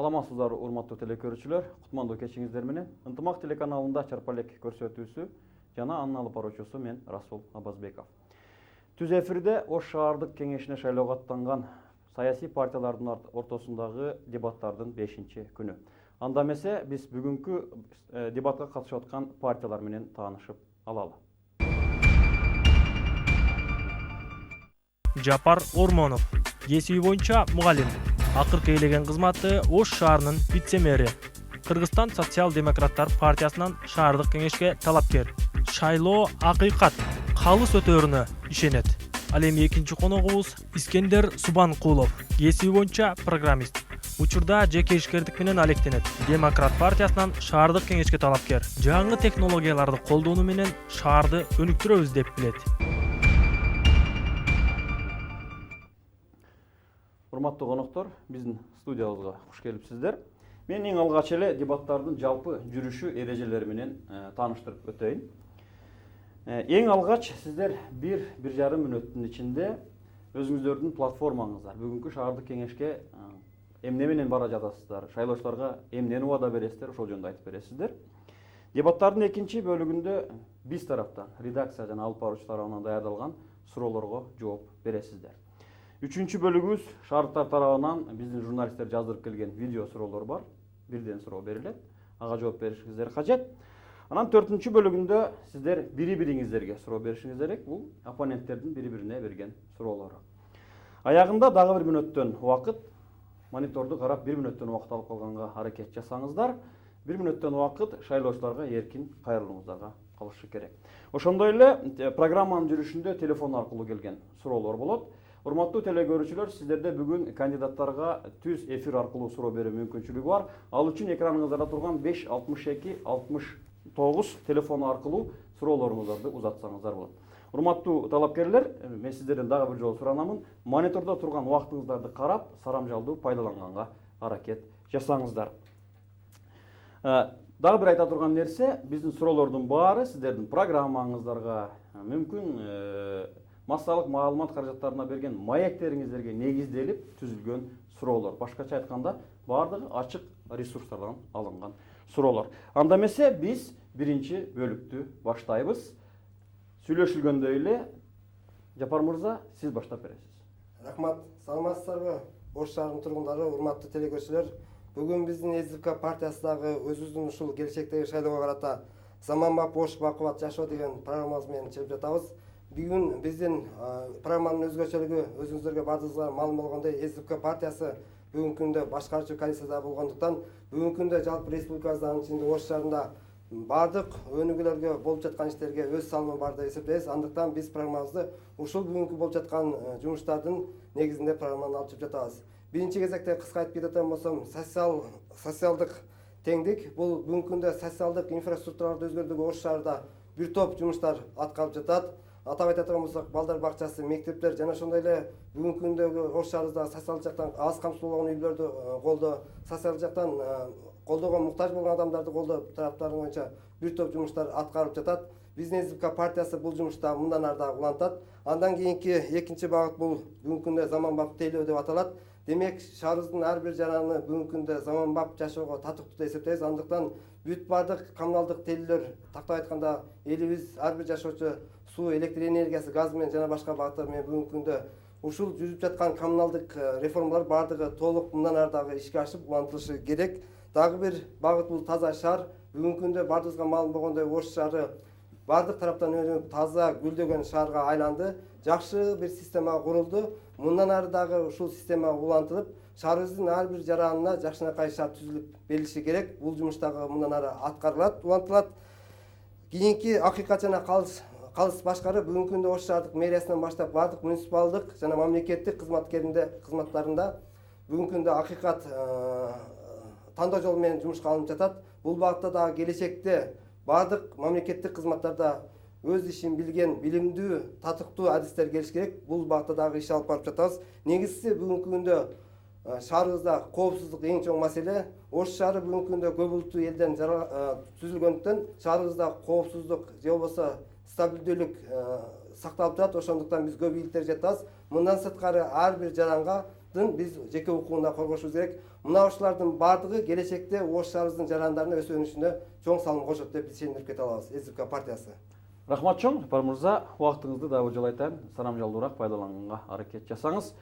Саламатсыздар, урматтуу телекөрүүчүлөр. Кутмандуу кечиңиздер менен Ынтымак телеканалында чарпалек көрсөтүүсү жана анын алып баруучусу мен Расул Абазбеков. Түз эфирде Ош шаардык кеңешине шайлоого аттанган саясий партиялардын ортосундагы дебаттардын 5-күнү. Анда эмесе биз бүгүнкү дебатка катышып аткан партиялар менен таанышып алалы. Жапар Ормонов, кесиби боюнча мугалим, акыркы ээлеген кызматы Ош шаарынын вице-мэри. Кыргызстан социал-демократтар партиясынан шаардык кеңешке талапкер. Шайлоо акыйкат, калыс өтөөрүнө ишенет. Ал эми экинчи коногубуз Искендер Субанкулов, кесиби боюнча программист. Учурда жеке ишкердик менен алектенет. Демократ партиясынан шаардык кеңешке талапкер. Жаңы технологияларды колдонуу менен шаарды өнүктүрөбүз деп билет. Урматтуу коноктор, биздин студиябызга куш келипсиздер. Мен эң алгач эле дебаттардын жалпы жүрүшү эрежелери менен тааныштырып өтөйүн. Эң алгач сиздер 1-1,5 мүнөттүн ичинде өзүңүздөрдүн платформаңыздар, бүгүнкү шаардык кеңешке эмне менен бара жатасыздар, шайлоочуларга эмнени убада бересиздер, ошол жөнүндө айтып бересиздер. Дебаттардын экинчи бөлүгүндө биз тараптан, редакция жана алып баруучу тарабынан даярдалган суроолорго жооп бересиздер. Үчүнчү бөлүгүбүз шаардыктар тарабынан биздин журналисттер жаздырып келген видео суроолор бар. Бирден суроо берилет. Ага жооп беришиңиздер кажет. Анан 4-чү бөлүгүндө сиздер бири-бириңиздерге суроо беришиңиз керек. Бул оппоненттердин бири-бирине берген суроолору. Аягында дагы 1 мүнөттөн убакыт, мониторду карап 1 мүнөттөн убакыт алып калганга аракет жасаңыздар. 1 мүнөттөн убакыт шайлоочуларга эркин кайрылууңуздарга калышы керек. Ошондой эле программанын жүрүшүндө телефон аркылуу келген суроолор болот. Урматтуу телекөрүүчүлөр, сиздерде бүгүн кандидаттарга түз эфир аркылуу суроо берүү мүмкүнчүлүгү бар. Ал үчүн экраныңыздарда турган 562-69 телефону аркылуу суроолоруңуздарды узатсаңыздар болот. Урматтуу талапкерлер, мен сиздерден дагы бир жолу суранамын. Монитордо турган убактыңыздарды карап, сарамжалдуу пайдаланганга аракет жасаңыздар. Дагы бир айта турган нерсе, биздин суроолордун баары сиздердин программаңыздарга, мүмкүн массалык маалымат каражаттарына берген маектериңиздерге негизделип түзүлгөн суроолор. Башкача айтканда, баардыгы ачык ресурстардан алынган суроолор. Анда эмесе биз биринчи бөлүктү баштайбыз. Сүйлөшүлгөндөй эле, Жапар мырза, сиз баштап бересиз. Рахмат, саламатсыздарбы? Ош шаарынын тургундары, урматтуу телекөрүүчүлөр. Бүгүн биздин СДПК партиясындагы өзүбүздүн ушул келечектеги шайлоого карата заманбап Ош бакубат жашоо деген программабыз менен чыгып жатабыз. Бүгүн биздин программанын өзгөчөлүгү өзүңүздөргө баардыгыңызга маалым болгондой, СДПК партиясы бүгүнкү күндө башкаруучу коалицияда болгондуктан, бүгүнкү күндө жалпы республикабызда, анын ичинде Ош шаарында баардык өнүгүүлөргө болуп жаткан иштерге өз салымы бар деп эсептейбиз. Андыктан биз программабызды ушул бүгүнкү болуп жаткан жумуштардын негизинде программаны алып чыгып жатабыз. Биринчи кезекте кыска айтып кететін болсом, социалдык теңдик, бул бүгүнкү күндө социалдык инфраструктураларды өзгөртүүгө Ош шаарында бир топ жумуштар аткарылып жатат. Атап айта турган болсок, балдар бакчасы, мектептер жана ошондой эле бүгүнкү күндөгү Ош шаарыбызда социалдык жактан аз камсыздуу болгон үйлөрдү колдоо, социалдык жактан колдоого муктаж болгон адамдарды колдоо тараптары боюнча бир топ жумуштар аткарылып жатат. Биздин СДПК партиясы бул жумушта мындан ары дагы улантат. Андан кийинки экинчи багыт бул бүгүнкү күндө заманбап тейлөө деп аталат. Демек, шаарыбыздын ар бир жараны бүгүнкү күндө заманбап жашоого татыктуу деп эсептейбиз. Андыктан бүт бардык коммуналдык тейлөөлөр, тактап айтканда, элибиз ар бир жашоочу суу, электр энергиясы, газ менен жана башка багыттар менен бүгүнкү күндө ушул жүрүп жаткан коммуналдык реформалар бардыгы толук мындан ары дагы ишке ашып улантылышы керек. Дагы бир багыт бул таза шаар. Бүгүнкү күндө бардыгыбызга маалым болгондой, Ош шаары бардык тараптан өнүгүп, таза гүлдөгөн шаарга айланды. Жакшы бир система курулду. Мындан ары дагы ушул система улантылып, шаарыбыздын ар бир жаранына жакшынакай шаар түзүлүп берилиши керек. Бул жумуш дагы мындан ары аткарылат, улантылат. Кийинки акыйкат жана калыс башкаруу бүгүнкү күндө Ош шаардык мэриясынан баштап бардык муниципалдык жана мамлекеттик кызматтарында бүгүнкү күндө акыйкат тандоо жолу менен жумушка алынып жатат. Бул багытта дагы келечекте бардык мамлекеттик кызматтарда өз ишин билген, билимдүү, татыктуу адистер келиш керек. Бул багытта дагы иш алып барып жатабыз. Негизгиси бүгүнкү күндө шаарыбызда коопсуздук эң чоң маселе. Ош шаары бүгүнкү күндө көп улуттуу элден түзүлгөндүктөн шаарыбызда коопсуздук же болбосо стабилдүүлүк сакталып турат. Ошондуктан биз көп ийгиликтерди жатабыз. Мындан сырткары ар бир жаранга биз жеке укугуна коргошубуз керек. Мына ушулардын баардыгы келечекте Ош шаарыбыздын жарандарына өз өнүшүнө чоң салым кошот деп биз сендирип кете алабыз. СДПК партиясы. Рахмат чоң, Жапар мырза, убактыңызды дагы бир жолу айтайын, санамжалдуураак пайдаланганга аракет жасаңыз.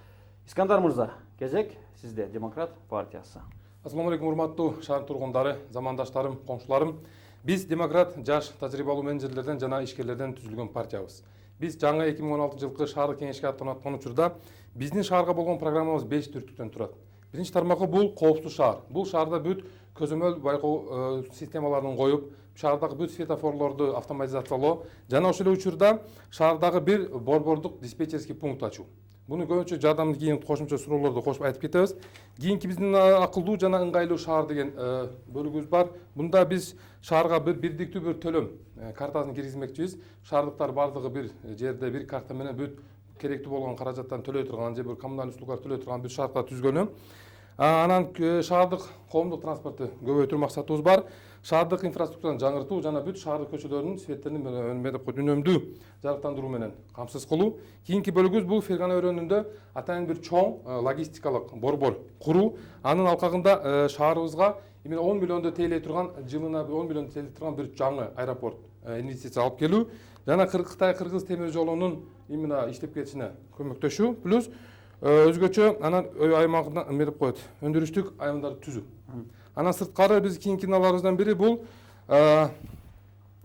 Искандар мырза, кезек сизде, Демократ партиясы. Ассаламу алейкум, урматтуу шаар тургундары, замандаштарым, коңшуларым. Биз Демократ жаш тажрыйбалуу менеджерлерден жана ишкерлерден түзүлгөн партиябыз. Биз жаңы 2016 жылкы шаардык кеңешке аттанып учурда биздин шаарга болгон программабыз 5 түртүктөн турат. Биринчи тармагы бул коопсуз шаар. Бул шаарда бүт көзөмөл байкоо системаларын коюп, шаардагы бүт светофорлорду автоматизациялоо жана ошол эле учурда шаардагы бир борбордук диспетчерский пункт ачуу. Буну көбүнчө жардамды кийин кошумча суроолорду кошуп айтып кетебиз. Кийинки биздин акылдуу жана ыңгайлуу шаар деген бөлүгүбүз бар. Бунда биз шаарга бир бирдиктүү бир төлөм картасын киргизмекчибиз. Шаардыктар бардыгы бир жерде бир карта менен бүт керектүү болгон каражаттан төлөй турган же бир коммуналдык услугалар төлөй турган бүт шартка түзгөнү. Анан шаардык коомдук транспорту көбөйтүү максатыбыз бар. Шаардык инфраструктураны жаңыртуу жана бүт шаардык көчөлөрүнүн светтерин үнөмдүү жарыктандыруу менен камсыз кылуу. Кийинки бөлүгүбүз бул Фергана өрөөнүндө атайын бир чоң логистикалык борбор куруу. Анын алкагында шаарыбызга именно 10 миллионду тейлей турган, жылына 10 миллионду тейлей турган бир жаңы аэропорт инвестиция алып келүү жана Кытай-Кыргыз темир жолунун именно иштеп кетишине көмөктөшүү. Плюс өзгөчө анан үй аймагына берип коет, өндүрүштүк айымдарды түзүү. Анан сырткары биз кийинкиналарыбыздан бири бул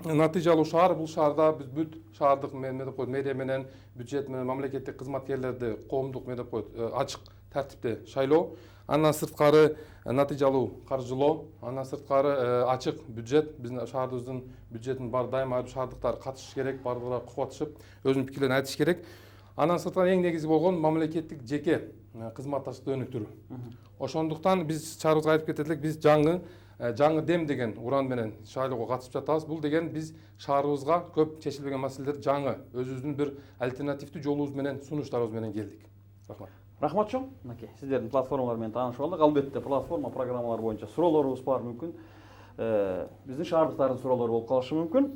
натыйжалуу шаар. Бул шаарда биз бүт шаардык мэрия менен, бюджет менен мамлекеттик кызматкерлерди коомдук ачык тартипте шайлоо. Андан сырткары натыйжалуу каржылоо, андан сырткары ачык бюджет. Биздин шаарыбыздын бюджетин бар дайыма шаардыктар катышыш керек, бардыгы кубатышып, өзүнүн пикирлерин айтыш керек. Андан сырткары эң негизи болгон мамлекеттик жеке кызматташтыкты өнүктүрүү. Ошондуктан биз шаарыбызга айтып кетет элек, биз жаңы дем деген уран менен шайлоого катышып жатабыз. Бул деген биз шаарыбызга көп чечилбеген маселелерди жаңы өзүбүздүн бир альтернативдүү жолубуз менен, сунуштарыбыз менен келдик. Рахмат. Рахмат чоң. Мынакей, сиздердин платформалар менен таанышып алдык. Албетте платформа программалар боюнча суроолорубуз бар мүмкүн. Биздин шаардыктардын суроолору болуп калышы мүмкүн.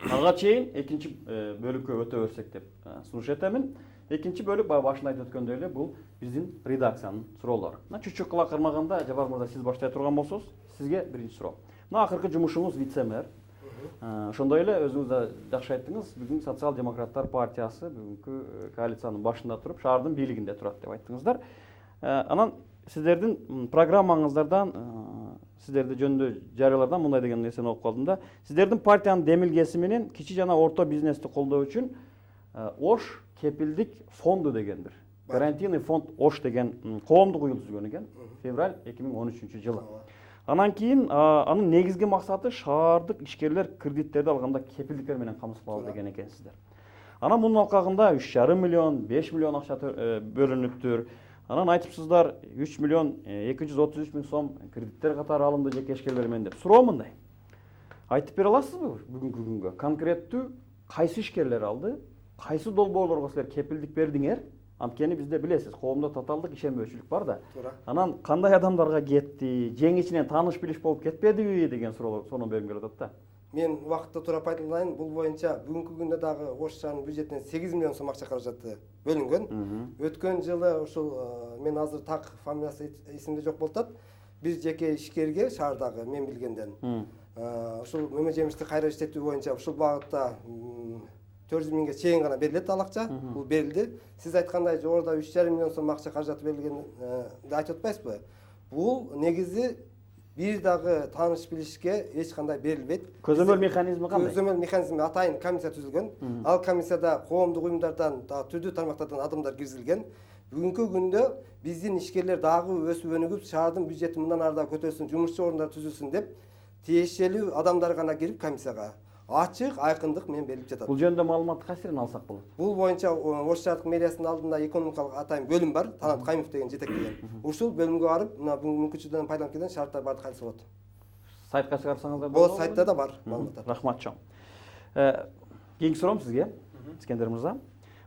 Ага чейин экинчи бөлүккө өтө берсек деп сунуш этемин. Экинчи бөлүк баягы башында айтып өткөндөй эле бул биздин редакциянын суроолору. Мына чүчүк кыла кармаганда Жабар мырза сиз баштай турган болсоңуз, сизге биринчи суроо. Мына акыркы жумушуңуз вице-мэр. Ошондой эле өзүңүз да жакшы айттыңыз, бүгүн социал-демократтар партиясы бүгүнкү коалициянын башында туруп, шаардын бийлигинде турат деп айттыңыздар. Анан сиздердин программаңыздардан, сиздерди жөнүндө жарыялардан мындай деген нерсени окуп калдым да. Сиздердин партиянын демилгеси менен кичи жана орто бизнести колдоо үчүн Ош кепилдик фонду деген бир гарантийный фонд Ош деген коомдук уюм түзгөн экен февраль 2013 жылы. Анан кийин анын негизги максаты шаардык ишкерлер кредиттерди алганда кепилдиктер менен камсыздалуу деген экенсиздер. Анан мунун алкагында 3,5 миллион, 5 миллион акча бөлүнүптүр. Анан айтыпсыздар 3 миллион 233 миң сом кредиттер катары алынды жеке ишкерлер менен деп. Суроо мындай. Айтып бере аласызбы бүгүнкү күнгө конкреттүү кайсы ишкерлер алды, кайсы долбоорлорго силер кепилдик бердиңер? Анткени бизде билесиз, коомдо тоталдык ишенбөөчүлүк бар да. Анан кандай адамдарга кетти, жең ичинен тааныш билиш болуп кетпедиби деген суроолор сонун бергим келип атат да. Мен убакытта туурап айтылайын, бул боюнча бүгүнкү күндө дагы Ош шаарынын бюджетинен 8 миллион сом акча каражаты бөлүнгөн. Өткөн жылы ушул мен азыр так фамилиясы эсимде жок болуп атат. Бир жеке ишкерге шаардагы мен билгенден ушул мөмө жемишти кайра иштетүү боюнча ушул багытта 400 миңге чейин гана берилет ал акча. Бул берилди. Сиз айткандай жогоруда 3,5 миллион сом акча каражаты берилгенди айтып атпайсызбы? Бул негизи бир дагы тааныш билишке эч кандай берилбейт. Көзөмөл механизми кандай? Көзөмөл механизми атайын комиссия түзүлгөн. Ал комиссияда коомдук уюмдардан, түрдүү тармактардан адамдар киргизилген. Бүгүнкү күндө биздин ишкерлер дагы өсүп өнүгүп, шаардын бюджетин мындан ары да көтөрсүн, жумушчу орундар түзүлсүн деп тиешелүү адамдар гана кирип комиссияга ачык айкындык менен берилип жатат. Бул жөнүндө маалыматты кайсырын алсак болот? Бул боюнча Ош шаардык мэриясынын алдында экономикалык атайын бөлүм бар, Талант Каймов деген жетектеген. Ушул бөлүмгө барып, мына бүгүнкү мүмкүнчүлүктөрдөн пайдаланып келген шарттар барды кайсы болот. Сайтка чыгарсаңыздар болот? Бул сайтта да бар маалыматтар. Рахмат чоң. Кийинки суроом сизге, Искендер мырза.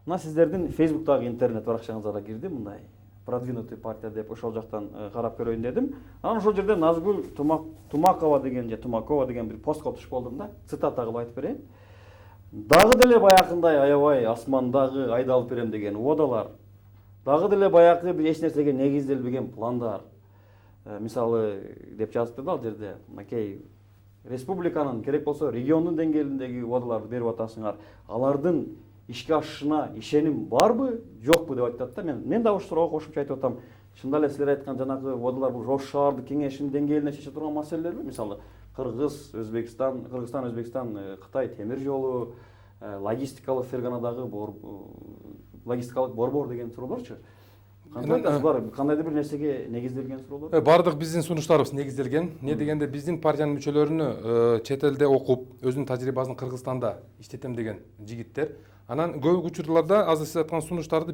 Мына сиздердин Facebook'тагы интернет баракчаңызга да кирди, мындай продвинутый партия деп ошол жактан карап көрөйүн дедим. Анан ошол жерде Назгүл Тумакова деген же Тумакова деген бир постко туш болдум да. Цитата кылып айтып берейин. Дагы деле баягындай аябай асмандагы айдалып берем деген одалар дагы деле баягы бир эч нерсеге негизделбеген пландар, мисалы деп жазыпты да ал жерде, мынакей республиканын керек болсо региондун деңгээлиндеги убадаларды берип атасыңар, алардын ишке ашышына ишеним барбы, жокпу деп айтат да. Мен дагы ушул суроого кошумча айтып атам. Чында эле силер айткан жанагы убадалар бул Ош шаардык кеңешинин деңгээлине чече турган маселелерби? Мисалы Кыргызстан, Өзбекстан, Кытай темир жолу, логистикалык ферганадагы логистикалык борбор деген суроолорчу. Кандай бар? Кандайдыр бир нерсеге негизделген суроолор? Бардык биздин сунуштарыбыз негизделген. Не дегенде биздин партиянын мүчөлөрүнө чет элде окуп, өзүнүн тажрыйбасын Кыргызстанда иштетем деген жигиттер. Анан көп учурларда азыр сиз айткан сунуштарды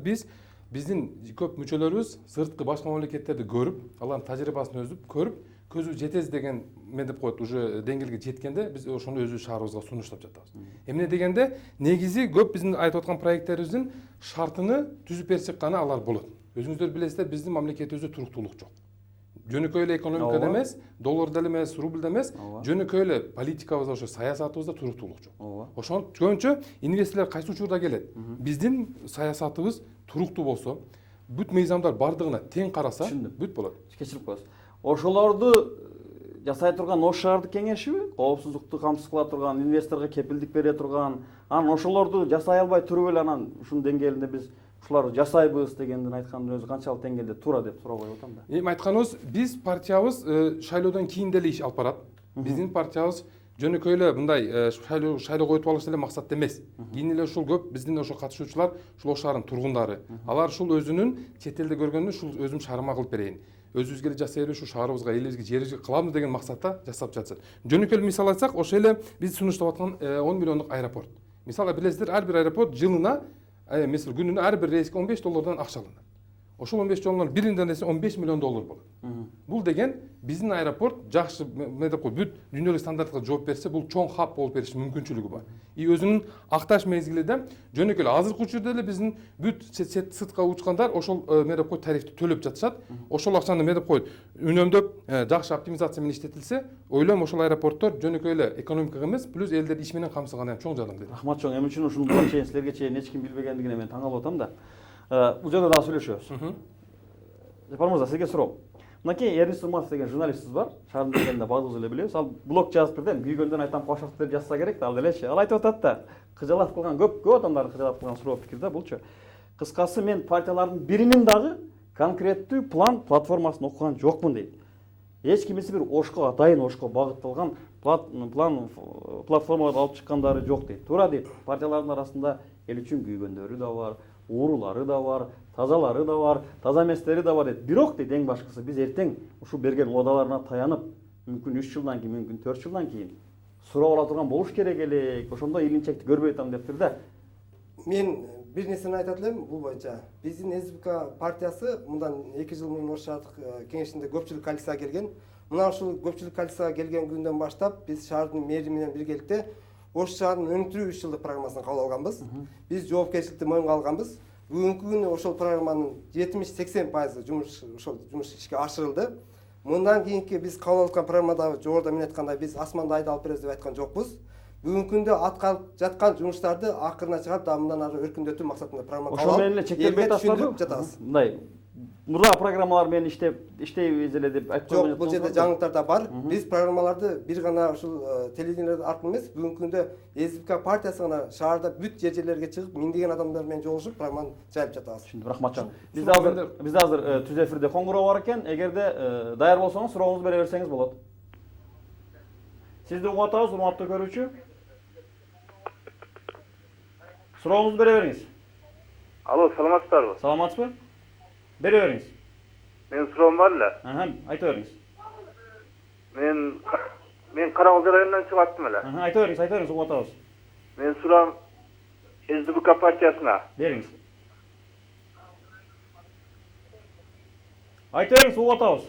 биздин көп мүчөлөрүбүз сырткы башка мамлекеттерди көрүп, алардын тажрыйбасын өзүп көрүп, көзү жетез деген мен деп коет, уже деңгээлге жеткенде биз ошону өзүбүз шаарыбызга сунуштап жатабыз. Эмне дегенде негизи көп биздин айтып аткан проекттерибиздин шартыны түзүп берсек гана алар болот. Өзүңүздөр билесиздер, биздин мамлекетибизде туруктуулук жок. Жөнөкөй эле экономикада эмес, долларда эмес, рубльда эмес, жөнөкөй эле политикабызда, ошо саясатыбызда туруктуулук жок. Ошон көбүнчө инвесторлор кайсы учурда келет? Биздин саясатыбыз туруктуу болсо, бүт мыйзамдар бардыгына тең караса, бүт болот. Кечирип коесуз. Ошолорду жасай турган Ош шаардык кеңешиби? Коопсуздукту камсыз кыла турган, инвесторго кепилдик бере турган, анан ошолорду жасай албай туруп эле анан ушунун деңгээлинде биз ушуларды жасайбыз дегендин айткандын өзү канчалык деңгээлде туура деп суроо коюп атам да. Эми айтканыбыз, биз партиябыз шайлоодон кийин деле иш алып барат. Биздин партиябыз жөнөкөй эле мындай шайлоо коюп алыш деле максат эмес. Кийин эле ушул көп биздин ошо катышуучулар ушул Ош шаарынын тургундары. Алар ушул өзүнүн чет элде көргөнүн ушул өзүм шаарыма кылып берейин. Өзүбүзгө эле жасай эле ушу шаарыбызга, элибизге, жерибизге кыламыз деген максатта жасап жатышат. Жөнөкөй эле мисал айтсак, ошо эле биз сунуштап аткан 10 миллиондук аэропорт. Мисалы билесиздер, ар бир аэропорт жылына, мисалы күнүнө ар бир рейске $15 акча алынат. Ошол $15 биринден десе $15 миллион болот. Бул деген биздин аэропорт жакшы деп коет, бүт дүйнөлүк стандартка жооп берсе, бул чоң хаб болуп бериш мүмкүнчүлүгү бар. И өзүнүн акташ мезгилинде жөнөкөй эле азыркы учурда эле биздин бүт сыртка учкандар ошол деп коет тарифти төлөп жатышат. Ошол акчаны деп коет үнөмдөп, жакшы оптимизация менен иштетилсе, ойлойм ошол аэропорттор жөнөкөй эле экономикага эмес, плюс элдер иш менен камсызган чоң жардам берет. Рахмат чоң. Эми үчүн ушундуга чейин силерге чейин эч ким билбегендигине мен таң калып атам да. Бул жерде дагы сүйлөшөбүз. Жапар мырза, сизге суроо. Мынакей Эрнест Урматов деген журналистибиз бар. Шаардын дегенде баардыгыбыз эле билебиз. Ал блог жазып бирден күйгөндөн айтам кошоктор жазса керек да, ал делечи. Ал айтып атат да, кыжалат кылган көп адамдарды кыжалат кылган суроо пикир да булчу. Кыскасы, мен партиялардын биринин дагы конкреттүү платформасын окуган жокмун дейт. Эч кимиси бир Ошко, атайын Ошко багытталган платформаларды алып чыккандары жок дейт. Туура дейт. Партиялардын арасында эл үчүн күйгөндөрү да бар, уурулары да бар, тазалары да бар, таза эместери да бар дейт. Бирок дейт, эң башкысы биз эртең ушул берген убадаларына таянып, мүмкүн 3 жылдан кийин, мүмкүн 4 жылдан кийин суроо ала турган болуш керек элек. Ошондо илинчекти көрбөй атам дептир да. Мен бир нерсени айтат элем бул боюнча. Биздин СБК партиясы мындан 2 жыл мурун Ош шаардык кеңешинде көпчүлүк коалицияга келген. Мына ушул көпчүлүк коалицияга келген күндөн баштап биз шаардын мэри менен биргеликте Ош шаарынын өнүктүрүү 3 жылдык программасын кабыл алганбыз. Биз жоопкерчиликти моюнга алганбыз. Бүгүнкү күнү ошол программанын 70-80% жумуш ишке ашырылды. Мындан кийинки биз кабыл алган программада жогоруда мен айткандай биз асманда айда алып беребиз деп айткан жокпуз. Бүгүнкү күндө аткарылып жаткан жумуштарды акырына чыгарып, дагы мындан ары өркүндөтүү максатында программа кабыл алып. Ошо менен эле чектелбей жатабыз. Мындай мурда программалар менен иштейбиз эле деп айтып койгон. Жок, бул жерде жаңылыктар да бар. Биз программаларды бир гана ушул телевидение аркылуу эмес, бүгүнкү күндө СБК партиясы гана шаарда бүт жерлерге чыгып, миңдеген адамдар менен жолугушуп программаны жайып жатабыз. Рахмат чоң. Биз азыр түз эфирде коңгуроо бар экен. Эгерде даяр болсоңуз, сурооңузду бере берсеңиз болот. Сизди угуп атабыз, урматтуу көрүүчү. Сурооңузду бере бериңиз. Алло, саламатсыздарбы? Саламатсызбы? Бере бериңиз. Мен суроом бар эле. Айта бериңиз. Мен Карагөз районунан чыгып аттым эле. Айта бериңиз, угуп атабыз. Мен суроом СДБК партиясына. Бериңиз. Айта бериңиз, угуп атабыз.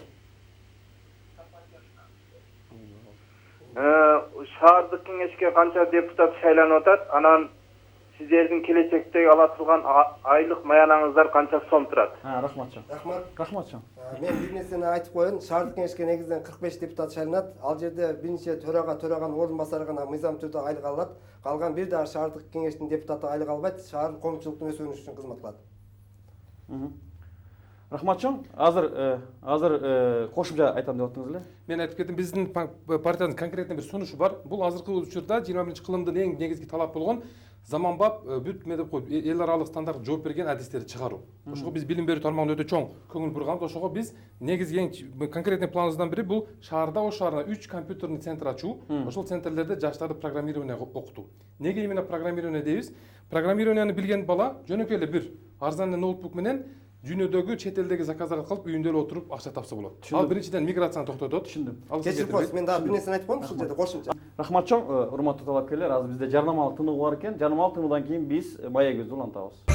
Шаардык кеңешке канча депутат шайланып атат? Анан сиздердин келечектеги ала турган айлык маянаңыздар канча сом турат? Рахмат чоң. Рахмат чоң. Мен бир нерсени айтып коеюн. Шаардык кеңешке негизинен 45 депутат шайланат. Ал жерде биринчи төраган орун басары гана мыйзам түрдө айлык алат. Калган бир дагы шаардык кеңештин депутаты айлык албайт. Шаар коомчулуктун өсүшү үчүн кызмат кылат. Рахмат чоң. Азыр кошумча айтам деп аттыңыз эле. Мен айтып кеттим, биздин партиянын конкретный бир сунушу бар. Бул азыркы учурда 21-кылымдын эң негизги талап болгон заманбап бүт эме деп коюп эл аралык стандарт жооп берген адистерди чыгаруу. Ошого биз билим берүү тармагында өтө чоң көңүл бурганбыз. Ошого биз негизги эң конкретный планыбыздан бири бул шаарда, Ош шаарына 3 компьютерный центр ачуу. Ошол центрлерде жаштарды программированияга окутуу. Неге именно программирование дейбиз? Программированияны билген бала жөнөкөй эле бир арзан ноутбук менен дүйнөдөгү чет элдеги заказдарды кылып үйүндө эле отуруп акча тапса болот. Ал биринчиден миграцияны токтотот. Түшүндүм. Кечирип коюңуз, мен дагы бир нерсени айтып коеюн ушул жерде кошумча. Рахмат чоң, урматтуу талапкерлер. Азыр бизде жарнамалык тынуу бар экен. Жарнамалык тынуудан кийин биз маегибизди улантабыз.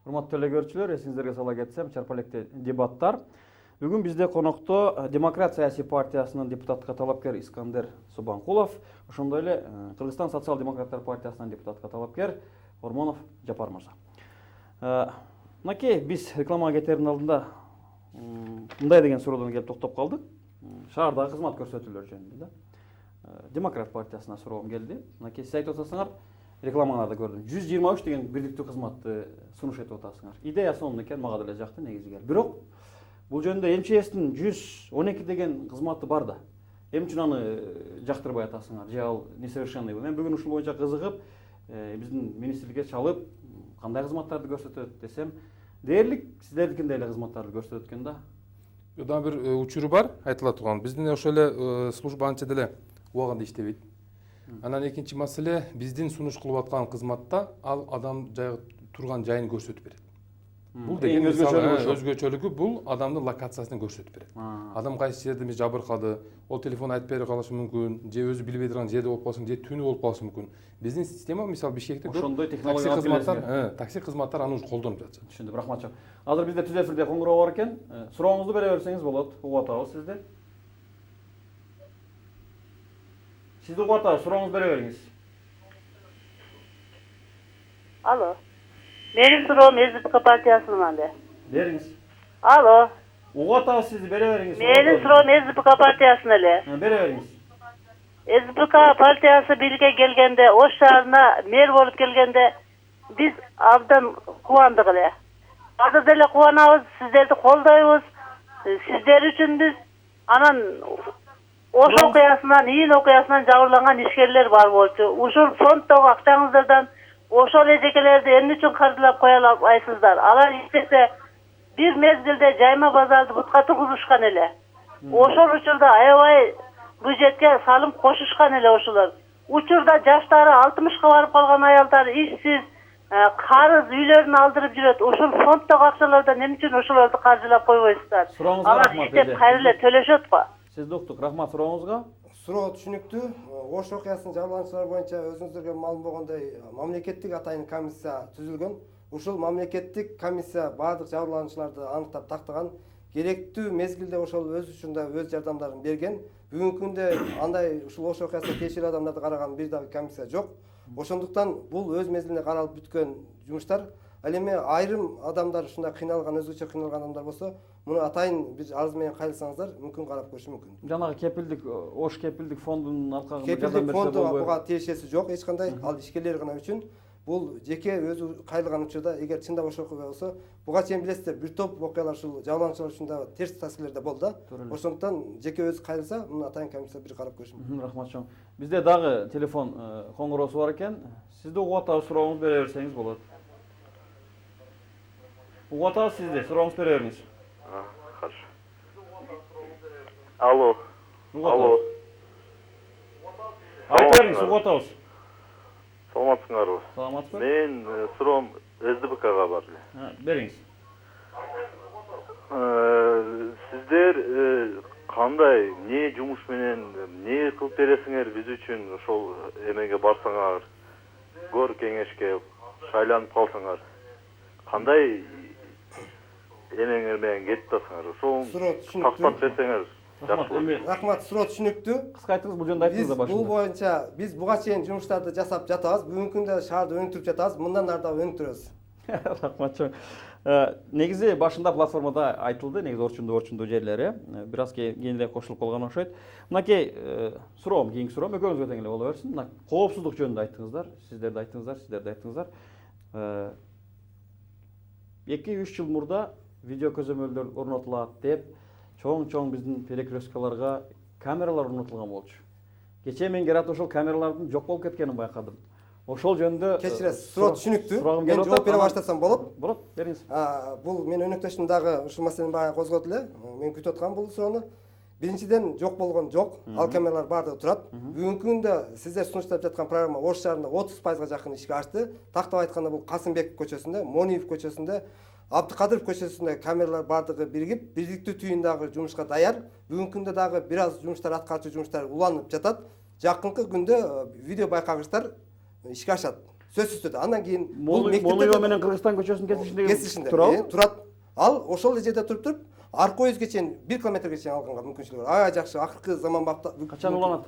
Урматтуу телекөрүүчүлөр, эсиңиздерге сала кетсем, чарпалекте дебаттар. Бүгүн бизде конокто Демократ саясий партиясынын депутатка талапкер Искандер Субанкулов, ошондой эле Кыргызстан социал-демократтар партиясынын депутатка талапкер Ормонов Жапар мырза. Мынакей биз рекламага кетердин алдында мындай деген суроодон келип токтоп калдык. Шаардагы кызмат көрсөтүүлөр жөнүндө да. Демократ партиясына суроом келди. Мынакей сиз айтып атасыңар, рекламаңарда көрдүм. 123 деген бирдиктүү кызматты сунуш этип атасыңар. Идея сонун экен, мага деле жакты негизги. Бирок бул жөнүндө МЧСтин 112 деген кызматы бар да. Эмне үчүн аны жактырбай атасыңар? Же ал несовершенный? Мен бүгүн ушул боюнча кызыгып, биздин министрликке чалып, кандай кызматтарды көрсөтөт десем, дээрлик сиздердикиндей эле кызматтарды көрсөтөт экен да. Дагы бир учуру бар, айтыла турган. Биздин ошол эле служба анча деле убагында иштебейт. Анан экинчи маселе, биздин сунуш кылып аткан кызматта ал адам турган жайын көрсөтүп берет. Бул деген өзгөчөлүгү бул адамдын локациясын көрсөтүп берет. Адам кайсы жерде жабыркады, ол телефон айтып бере калышы мүмкүн, же өзү билбей турган жерде болуп калышы мүмкүн, же түнү болуп калышы мүмкүн. Биздин система мисалы Бишкекте ошондой технологиялар такси кызматтары аны уже колдонуп жатат. Түшүндүм, рахмат чоң. Азыр бизде түз эфирде коңгуроо бар экен. Сурооңузду бере берсеңиз болот. Угуп атабыз сизди. Сизди угуп атабыз, сурооңузду бере бериңиз. Алло. Менин суроом СДПК партиясынан эле. Бериңиз. Алло. Угуп атабыз сизди, бере бериңиз. Менин суроом СДПК партиясынан эле. Бере бериңиз. СДПК партиясы билге келгенде, Ош шаарына мэр болуп келгенде биз абдан кубандык эле. Азыр деле кубанабыз, сиздерди колдойбуз. Сиздер үчүнбүз. Анан Ош окуясынан, иин окуясынан жабырланган ишкерлер бар болчу. Ушул фонддогу акчаңыздардан ошол эжекелерди эмне үчүн каржылап кое албайсыздар? Алар иштесе бир мезгилде жайма базарды бутка тургузушкан эле. Ошол учурда аябай бюджетке салым кошушкан эле ошолор. Учурда жаштары 60ка барып калган аялдар ишсиз, карыз үйлөрүн алдырып жүрөт. Ошол фонддогу акчалардан эмне үчүн ошолорду каржылап койбойсуздар? Алар иштеп кайра эле төлөшөт го. Сизди уктук. Рахмат сурооңузга. Суроо түшүнүктүү. Ош окуясынын жабырлануучулары боюнча өзүңүздөргө маалым болгондой мамлекеттик атайын комиссия түзүлгөн. Ушул мамлекеттик комиссия баардык жабырлануучуларды аныктап тактаган, керектүү мезгилде ошол өз учурунда өз жардамдарын берген. Бүгүнкү күндө андай ушул Ош окуясына тиешелүү адамдарды караган бир дагы комиссия жок. Ошондуктан бул өз мезгилинде каралып бүткөн жумуштар. Ал эми айрым адамдар ушундай кыйналган, өзгөчө кыйналган адамдар болсо, муну атайын бир арыз менен кайрылсаңыздар, мүмкүн карап көрүшү мүмкүн. Жанагы кепилдик, Ош кепилдик фондунун аркагында кепилдик фонду буга тиешеси жок эч кандай. Ал ишкерлер гана үчүн. Бул жеке өзү кайрылган учурда, эгер чында Ош окуя болсо, буга чейин билесиздер, бир топ окуялар ушул жабырлануучулар үчүн терс таасирлерде болду да. Ошондуктан жеке өзү кайрылса, муну атайын комиссия бир карап көрүшү мүмкүн. Рахмат чоң. Бизде дагы телефон коңгуроосу бар экен. Сизди угуп атабыз, сурооңузду бере берсеңиз болот. Угуп атабыз сизди, сурооңузду бере бериңиз. Хорошо. Алло. Алло. Айтып бериңиз, угуп атабыз. Саламатсыңарбы? Саламатсызбы? Мен суроом СДПКга бар эле. Бериңиз. Сиздер кандай, эмне жумуш менен эмне кылып бересиңер биз үчүн? Ошол эмеге барсаңар, гор кеңешке шайланып калсаңар, кандай эмеңер менен кетип атасыңар? Ошол тактап берсеңер. Рахмат, суроо түшүнүктүү. Кыска айтыңыз, бул жөнүндө айтыңыз да башында. Бул боюнча биз буга чейин жумуштарды жасап жатабыз. Бүгүнкү күндө шаарды өнүктүрүп жатабыз. Мындан ары да өнүктүрөбүз. Рахмат чоң. Негизи башында платформада айтылды, негизи орчундуу жерлери. Бир аз кийинирээк кошулуп калган окшойт. Мынакей суроом, кийинки суроом экөөңүзгө тең эле боло берсин. Мына коопсуздук жөнүндө айттыңыздар, сиздер да айттыңыздар. 2-3 жыл мурда видео көзөмөлдөр орнотулат деп, чоң биздин перекресткаларга камералар орнотулган болчу. Кечээ мен келип ошол камералардын жок болуп кеткенин байкадым. Ошол жөнүндө кечиресиз, суроо түшүнүктүү. Мен жооп бере баштасам болот. Болот, бериңиз. Бул менин өнөктөшүм дагы ушул маселени баягы козгоду эле. Мен күтүп аткам бул суроону. Биринчиден жок болгон жок. Ал камералар баардыгы турат. Бүгүнкү күндө сиздер сунуштап жаткан программа Ош шаарында 30% жакын ишке ашты. Тактап айтканда бул Касымбек көчөсүндө, Мониев көчөсүндө, Абдыкадыров көчөсүндө камералар баардыгы биригип, бирдиктүү түйүндагы жумушка даяр. Бүгүнкү күндө дагы бир аз жумуштар аткарчу жумуштар уланып жатат. Жакынкы күндө видео байкагычтар ишке ашат. Сөзсүз түрдө. Андан кийин бул мектепте менен Кыргызстан көчөсүнүн кесишинде турат. Ал ошол жерде туруп, арка өзгө чейин 1 километрге чейин алганга мүмкүнчүлүгү бар. Аябай жакшы. Акыркы заманбапта качан уланат?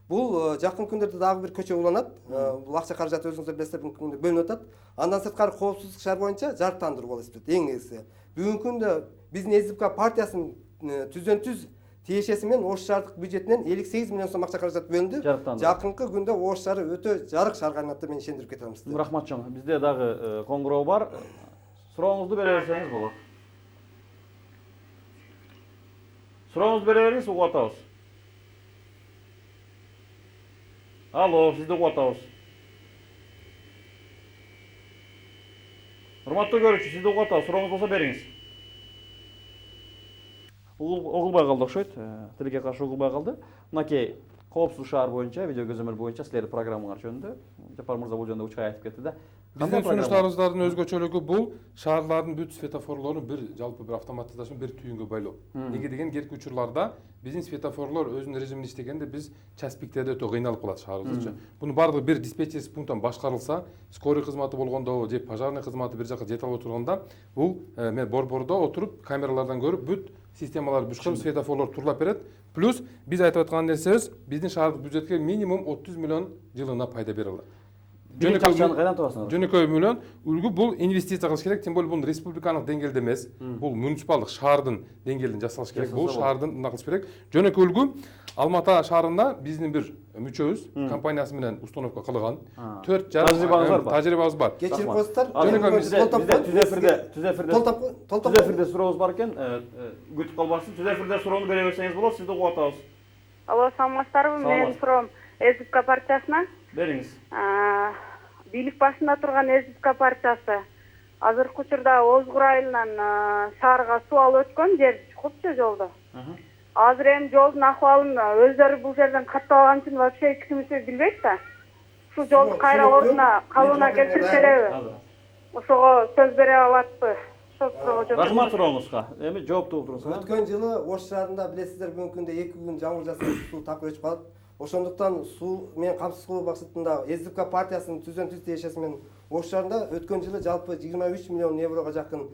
Бул жакын күндөрдө дагы бир көчө уланат. Бул акча каражаты өзүңүздөр билесиздер, бүгүнкү күндө бөлүнүп атат. Андан сырткары коопсуздук шаар боюнча жарыктандыруу болуп эсептелет. Эң негизгиси. Бүгүнкү күндө биздин СДПК партиясынын түздөн-түз тиешеси менен Ош шаардык бюджетинен 58 миллион сом акча каражат бөлүндү. Жакынкы күндө Ош шаары өтө жарык шаарга айланат деп мен ишендирип кетем сизди. Рахмат чоң. Бизде дагы коңгуроо бар. Сурооңузду бере берсеңиз болот. Сурооңузду бере бериңиз, угуп атабыз. Алло, сизди угуп атабыз. Урматтуу көрүүчү, сизди угуп атабыз. Сурооңуз болсо бериңиз. Угулбай калды окшойт. Тилекке каршы угулбай калды. Мынакей коопсуздук шаар боюнча, видео көзөмөл боюнча силердин программаңар жөнүндө Жапар мырза бул жөнүндө учай айтып кетти да. Биздин сунуштарыбыздын өзгөчөлүгү бул шаарлардын бүт светофорлорун бир жалпы бир автоматташып бир түйүнгө байлоо. Неге деген керки учурларда биздин светофорлор өзүнүн режиминде иштегенде биз час пиктерде өтө кыйналып калат шаарыбызча. Буну бардыгы бир диспетчерский пункттан башкарылса, скорый кызматы болгондо же пожарный кызматы бир жака жете албай турганда, бул мен борбордо отуруп камералардан көрүп бүт системалар бүшкөрүп светофорлор турлап берет. Плюс биз айтып аткан нерсебиз биздин шаардык бюджетке минимум 30 миллион жылына пайда бере алат. Жөнөкөй миллион үлгү бул инвестиция кылыш керек, тем более бул республикалык деңгээлде эмес, бул муниципалдык шаардын деңгээлинде жасалыш керек, бул шаардын мына кылыш керек. Жөнөкөй үлгү Алматы шаарында биздин бир мүчөбүз компаниясы менен установка кылган. 4 жарым тажрыйбабыз бар. Кечирип коесуздар. Түзөфирде сурообуз бар экен, күтүп калбасын. Түзөфирде суроону бере берсеңиз болот, сизди угуп атабыз. Алло, саламатсыздарбы? Менин суроом СДПК партиясынан. Бериңиз. Бийлик башында турган СДПК партиясы азыркы учурда Озгур айылынан шаарга суу алып өткөн жер чукупчу жолду. Азыр эми жолдун акыбалын өздөрү бул жерден каттап алган үчүн вообще эч кимиси билбейт да. Ушул жолду кайра ордуна калыбына келтирип береби? Ошого сөз бере алатпы? Рахмат сурооңузга. Эми жоопту туруңуз. Өткөн жылы Ош шаарында билесиздер, бүгүнкү күндө 2 күн жамгыр жааса суу тапкыр өчүп калат. Ошондуктан суу менен камсыз кылуу максатында СДПК партиясынын түздөн-түз тиешеси менен Ош шаарында өткөн жылы жалпы 23 миллион еврого жакын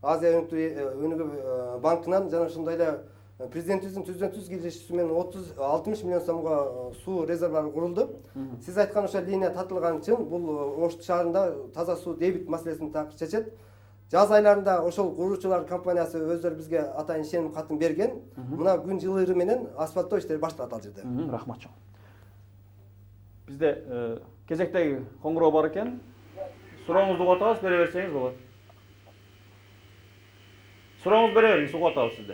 Азия өнүгүү банкынан жана ошондой эле президентибиздин түздөн-түз киришүүсү менен 60 миллион сомго суу резервуары курулду. Сиз айткан ошо линия тартылган үчүн бул Ош шаарында таза суу дебит маселесин так чечет. Жаз айларында ошол куруучулар компаниясы өздөрү бизге атайын ишеним катын берген. Мына күн жылыры менен асфальттоо иштери башталат ал жерде. Рахмат чоң. Бизде кезектеги коңгуроо бар экен. Сурооңузду угуп атабыз, бере берсеңиз болот. Сурооңузду бере бериңиз, угуп атабыз сизди.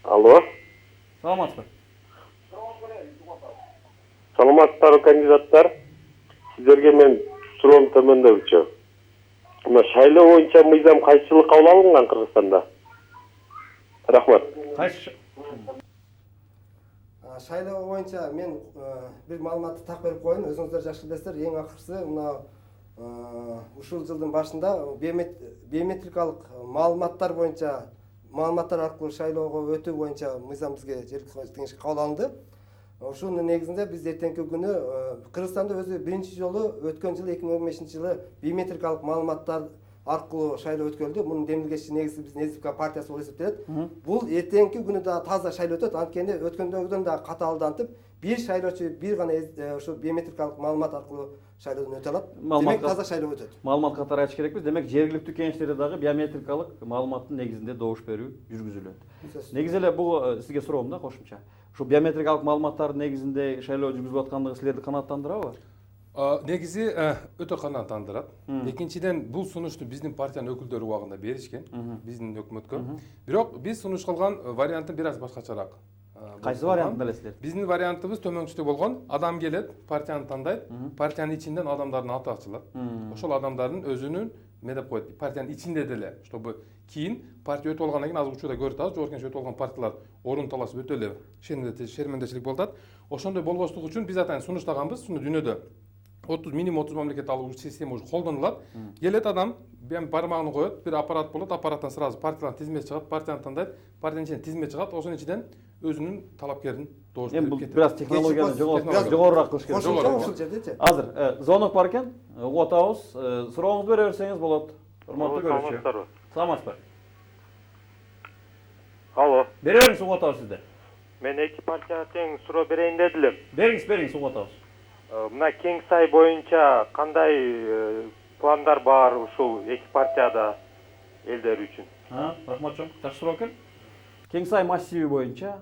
Алло. Саламатсызбы? Саламаттар кандидаттар. Сиздерге мен суроом төмөндөбүчү. Мына шайлоо боюнча мыйзам кайсы жылы кабыл алынган Кыргызстанда? Рахмат. Кайсы шайлоо боюнча мен бир маалыматты так берип коеюн. Өзүңүздөр жакшы билесиздер, эң акыркысы мына ушул жылдын башында биометрикалык маалыматтар боюнча маалыматтар аркылуу шайлоого өтүү боюнча мыйзам бизге жергиликтүү кеңешке кабыл алынды. Ошонун негизинде биз эртеңки күнү Кыргызстанда өзү биринчи жолу өткөн жылы 2015 жылы биометрикалык маалыматтар аркылуу шайлоо өткөрүлдү. Мунун демилгечи негизи биздин СДПК партиясы болуп эсептелет. Бул эртеңки күнү дагы таза шайлоо өтөт. Анткени өткөндөгүдөн дагы катаалдантып, бир шайлоочу бир гана ушу биометрикалык маалымат аркылуу шайлоодон өтө алат. Демек таза шайлоо өтөт. Маалымат катары айтыш керекпиз. Демек жергиликтүү кеңештерде дагы биометрикалык маалыматтын негизинде добуш берүү жүргүзүлөт. Негизи эле бул сизге суроом да кошумча. Ушу биометрикалык маалыматтардын негизинде шайлоо жүргүзүлүп аткандыгы силерди канааттандырабы? Негизи өтө канааттандырат. Экинчиден бул сунушту биздин партиянын өкүлдөрү убагында беришкен, биздин өкмөткө. Бирок биз сунуш кылган варианты бир аз башкачараак. Кайсы вариантты элесиздер? Биздин вариантыбыз төмөнчүдө болгон. Адам келет, партияны тандайт, партиянын ичинен адамдардын аты ачылат. Ошол адамдардын өзүнүн эме деп коет, партиянын ичинде деле, чтобы кийин партия өтүп алгандан кийин азыр учурда көрүп атабыз, жогорку кеңеш өтүп алган партиялар орун талашып өтө эле шермендечилик болуп атат. Ошондой болбоштук үчүн биз атайын сунуштаганбыз. Ушуну дүйнөдө минимум 30 мамлекет алуу система уже колдонулат. Келет адам, бармагын коет, бир аппарат болот, аппараттан сразу партиялардын тизмеси чыгат, партияны тандайт, партиянын ичинен тизме чыгат, ошонун ичинен өзүнүн талапкерин добуш берип кетет. Бир аз технологияны жогорураак кылыш керек. Ошол жердечи. Азыр звонок бар экен, угуп атабыз. Сурооңузду бере берсеңиз болот. Урматтуу көрүүчү. Саламатсызбы? Алло. Бере бериңиз, угуп атабыз сизди. Мен эки партияга тең суроо берейин дедим элем. Бериңиз, угуп атабыз. Мына Кең Сай боюнча кандай пландар бар ушул эки партияда элдер үчүн? Рахмат чоң. Жакшы суроо экен. Кең Сай массиви боюнча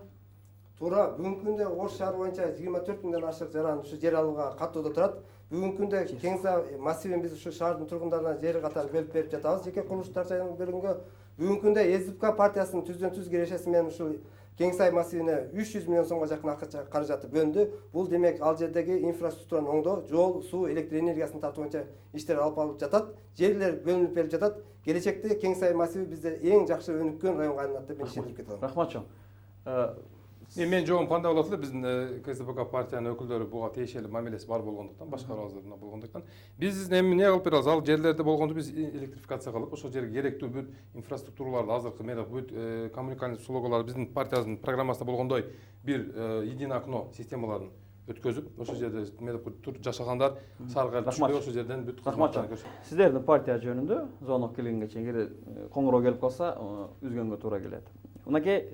туура бүгүнкү күндө Ош шаары боюнча 24 миңден ашык жаран ушу жер алууга каттоодо турат. Бүгүнкү күндө Кең Сай массивин биз ушу шаардын тургундарына жер катары бөлүп берип жатабыз. Жеке курулуштар жайынан бөлүнгө бүгүнкү күндө СДПК партиясынын түздөн-түз кирешеси менен ушул Кең Сай массивине 300 миллион сомго жакын акча каражаты бөлүндү. Бул демек ал жердеги инфраструктураны оңдоо, жол, суу, электр энергиясын тартуу боюнча иштер алып жатат. Жерлер бөлүнүп берип жатат. Келечекте Кең Сай массиви бизде эң жакшы өнүккөн районго айланат деп мен ишенип кетем. Рахмат чоң. Мен жообум кандай болот эле, биздин КСДПК партиянын өкүлдөрү буга тиешелүү мамилеси бар болгондуктан, башкарууга болгондуктан биз эме кылып беребиз. Ал жерлерде болгондо биз электрификация кылып, ошол жерге керектүү бүт инфраструктураларды азыркы менен бүт коммуникалдык услугалар биздин партиябыздын программасында болгондой бир единое окно системаларын өткөзүп, ошол жерде эме деп жашагандар сарыгайып түшпөй ошол жерден бүт кызматтарды көрсөтөбүз. Сиздердин партия жөнүндө звонок келгенге чейин эгер коңгуроо келип калса, үзгөнгө туура келет. Мынакей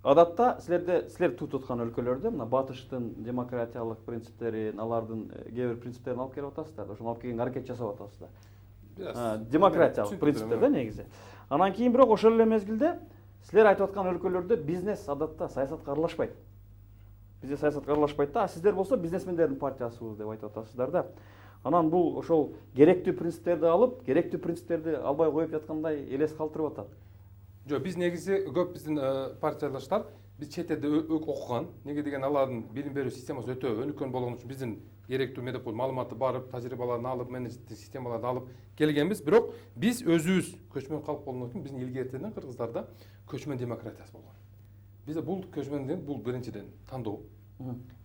адатта силер тутуп аткан өлкөлөрдө мына батыштын демократиялык принциптерин, алардын кээ бир принциптерин алып келип атасыздар. Ошону алып келгенге аракет жасап атасыздар. Демократиялык принциптер да негизи. Анан кийин бирок ошол эле мезгилде силер айтып аткан өлкөлөрдө бизнес адатта саясатка аралашпайт. Бизде саясатка аралашпайт да, сиздер болсо бизнесмендердин партиясыбыз деп айтып атасыздар да. Анан бул ошол керектүү принциптерди алып, керектүү принциптерди албай коюп жаткандай элес калтырып атат. Жок, биз негизи көп биздин партиялаштар биз чет элде окуган, неге деген алардын билим берүү системасы өтө өнүккөн болгон үчүн биздин керектүү эме деп маалыматты барып, тажрыйбаларын алып, менеджменттик системаларды алып келгенбиз. Бирок биз өзүбүз көчмөн калк болгон үчүн биздин илгертеден Кыргыздарда көчмөн демократиясы болгон. Бизде бул көчмөндөн бул биринчиден тандоо.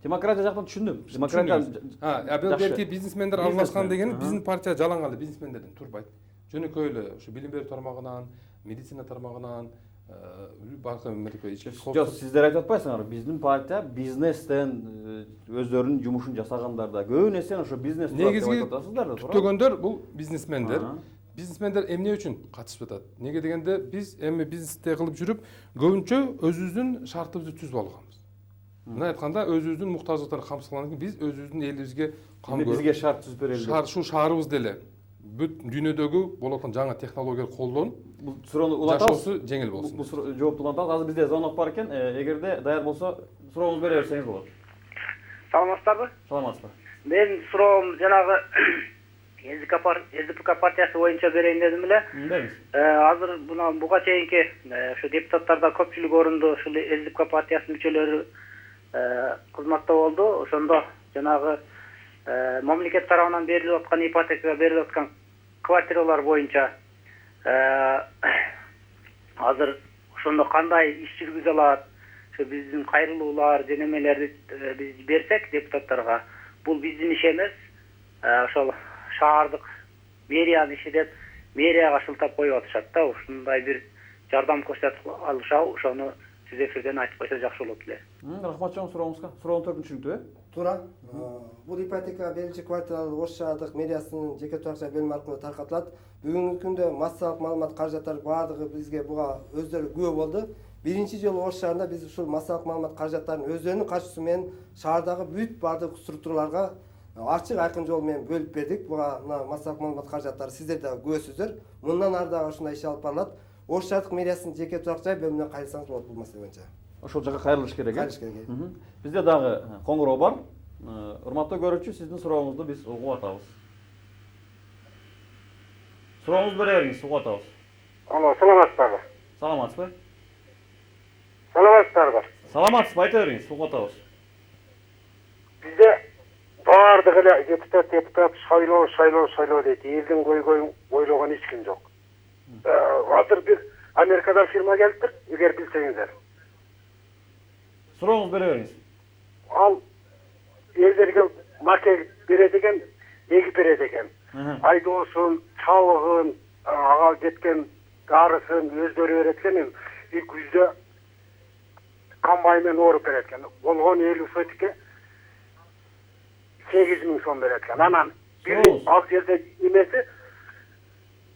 Демократия жактан түшүндүм. Демократия белки бизнесмендер аралашкан деген биздин партия жалаң эле бизнесмендерден турбайт. Жөнөкөй эле ушу билим берүү тармагынан, медицина тармагынан, Жок, сиздер айтып атпайсыңарбы, биздин партия бизнестен өздөрүнүн жумушун жасагандарда көбүн эсен ошо бизнес деп айтып атасыздар да, туура? Түптөгөндөр бул бизнесмендер. Бизнесмендер эмне үчүн катышып жатат? Неге дегенде биз эми бизнесте кылып жүрүп, көбүнчө өзүбүздүн шартыбызды түзүп алганбыз. Мына айтканда өзүбүздүн муктаждыктарын камсызгандан кийин биз өзүбүздүн элибизге кам көрүп, бизге шарт түзүп берели. Шу шаарыбыз деле бүт дүйнөдөгү болуп аткан жаңы технологиялар колдонуп, бул суроону улатабыз. Жашоосу жеңил болсун. Бул жоопту улантабыз. Азыр бизде звонок бар экен. Эгерде даяр болсо, сурооңузду бере берсеңиз болот. Саламатсыздарбы? Саламатсызбы. Мен суроом жанагы СДПК партиясы боюнча берейин дедим эле. Бериңиз. Азыр буга чейинки ушу депутаттарда көпчүлүк орунду ушул СДПК партиясынын мүчөлөрү кызматта болду. Ошондо жанагы мамлекет тарабынан берилип аткан ипотекага берилип аткан квартиралар боюнча азыр ошондо кандай иш жүргүзө алат, ошо биздин кайрылуулар жана эмелерди биз берсек депутаттарга, бул биздин иш эмес, ошол шаардык мэриянын иши деп мэрияга шылтап коюп атышат да. Ушундай бир жардам көрсөтүп алышабы, ошону сиз эфирден айтып койсо жакшы болот эле. Рахмат чоң сурооңузга. Суроону төртүнчү түшүнүктүү, туура. Бул ипотека биринчи квартал Ош шаардык мэриясынын жеке турак жай бөлүмү аркылуу таркатылат. Бүгүнкү күндө массалык маалымат каражаттары баардыгы бизге буга өздөрү күбө болду. Биринчи жолу Ош шаарында биз ушул массалык маалымат каражаттарын өздөрүнүн катышуусу менен шаардагы бүт баардык структураларга ачык айкын жол менен бөлүп бердик. Буга мына массалык маалымат каражаттары сиздер да күбөсүздөр. Мындан ары дагы ушундай иш алып барылат. Ош шаардык мэриясынын жеке турак жай бөлүмүнө кайрылсаңыз болот бул маселе боюнча. Ошол жака кайрылыш керек. Кайрылыш керек. Бизде дагы коңгуроо бар. Урматтуу көрүүчү, сиздин сурооңузду биз угуп атабыз. Сурооңузду бере бериңиз, угуп атабыз. Алло, саламатсыздарбы? Саламатсызбы? Саламатсыздарбы? Саламатсызбы, айта бериңиз, угуп атабыз. Бизде баардыгы эле депутат шайлоо дейт. Элдин ойлогон эч ким жок. Азыр бир Америкадан фирма келиптир, эгер билсеңиздер. Сурооңузду бере бериңиз. Ал элдерге макет берет экен, эгип берет экен. Айдоосун, чабыгын, ага жеткен дарысын өздөрү берет экен. Бир күздө комбайн менен ооруп берет экен. Болгон 50 сотикке 8.000 сом берет экен. Анан бир ал жерде эмеси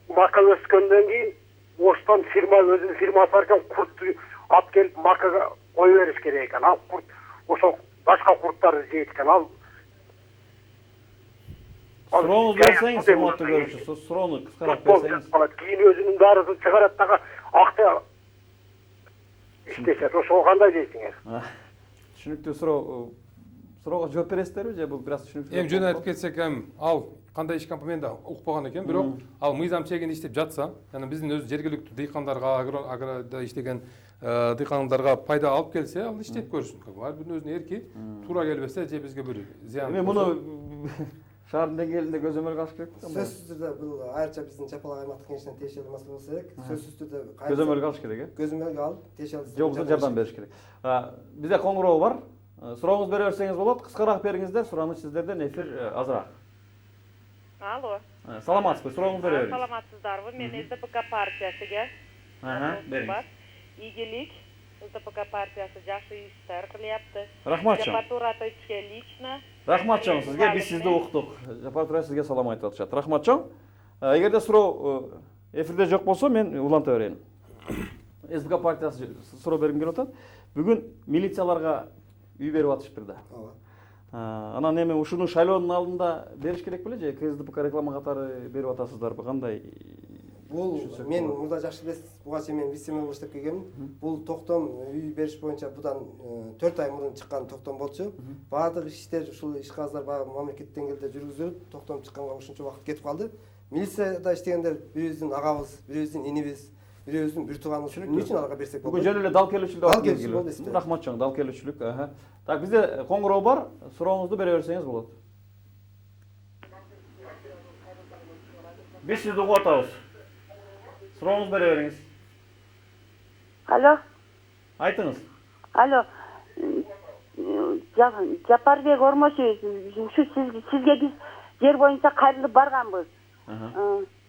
мака өскөндөн кийин Оштон фирма өзүнүн фирмасы бар экен, куртту алып келип макага кое бериш керек экен. Ал курт ошол башка курттарды жейт экен. Ал Сурооңузду берсеңиз, урматтуу көрүүчү, суроону кыскараак берсеңиз. Кийин өзүнүн дарысын чыгарат дагы акча иштешет. Ошого кандай дейсиңер? Түшүнүктүү суроого жооп бересиздерби же бул бир аз түшүнүктүү? Эми жөн айтып кетсек, ал кандай иш компания мен да укпаган экен, бирок ал мыйзам чегин иштеп жатса, яна биздин өз жергиликтүү дыйкандарга, агрода иштеген дыйкандарга пайда алып келсе, ал иштеп көрсүн. Ар биринин өзүнүн эрки, туура келбесе же бизге бир зыян. Эми муну шаардын деңгээлинде көзөмөлгө алыш керек. Сөзсүз түрдө бул айрыкча биздин Чапалак аймактык кеңешине тиешелүү маселе болсо керек. Сөзсүз түрдө көзөмөлгө алыш керек, көзөмөлгө алып тиешелүү жолго жардам бериш керек. Бизде коңгуроо бар. Сурооңузду бере берсеңиз болот. Кыскараак бериңиздер, сураныч сиздерден, эфир азыраак. Алло. Саламатсызбы? Сурооңузду бере бериңиз. Саламатсыздарбы? Мен СДПК партиясыга бериңиз. ийгилик СДПК партиясы жакшы иштер кылыпты. Рахмат чоң. Жапар Туратовичке лично. Рахмат чоң, сизге биз сизди уктук. Жапар Туратович сизге салам айтып атышат. Рахмат чоң. Эгерде суроо эфирде жок болсо мен уланта берейин. СДПК партиясы суроо бергим келип атат. Бүгүн милицияларга үй берип атышыптыр да. Анан эми ушуну шайлоонун алдында бериш керек беле же КСДПК реклама катары берип атасыздарбы? Кандай? Бул мен мурда жакшы билесиз, буга чейин мен вице-мэр болуп иштеп келгенмин. Бул токтом үй бериш боюнча будан 4 ай мурун чыккан токтом болчу. Баардык иштер ушул иш кагаздар баягы мамлекеттик деңгээлде жүргүзүлүп, токтом чыкканга ушунча убакыт кетип калды. Милицияда иштегендер бирибиздин агабыз, бирибиздин инибиз, бирибиздин бир тууганыбыз. Эмне үчүн аларга берсек болот? Бүгүн жөн эле дал келүүчүлүк болду. Рахмат чоң, дал келүүчүлүк. Так, бизде коңгуроо бар. Сурооңузду бере берсеңиз болот. Биз сизди угуп атабыз. Сурооңузду бере бериңиз. Алло. Айтыңыз. Алло. Жапарбек Ормошевич, ушу сизге биз жер боюнча кайрылып барганбыз.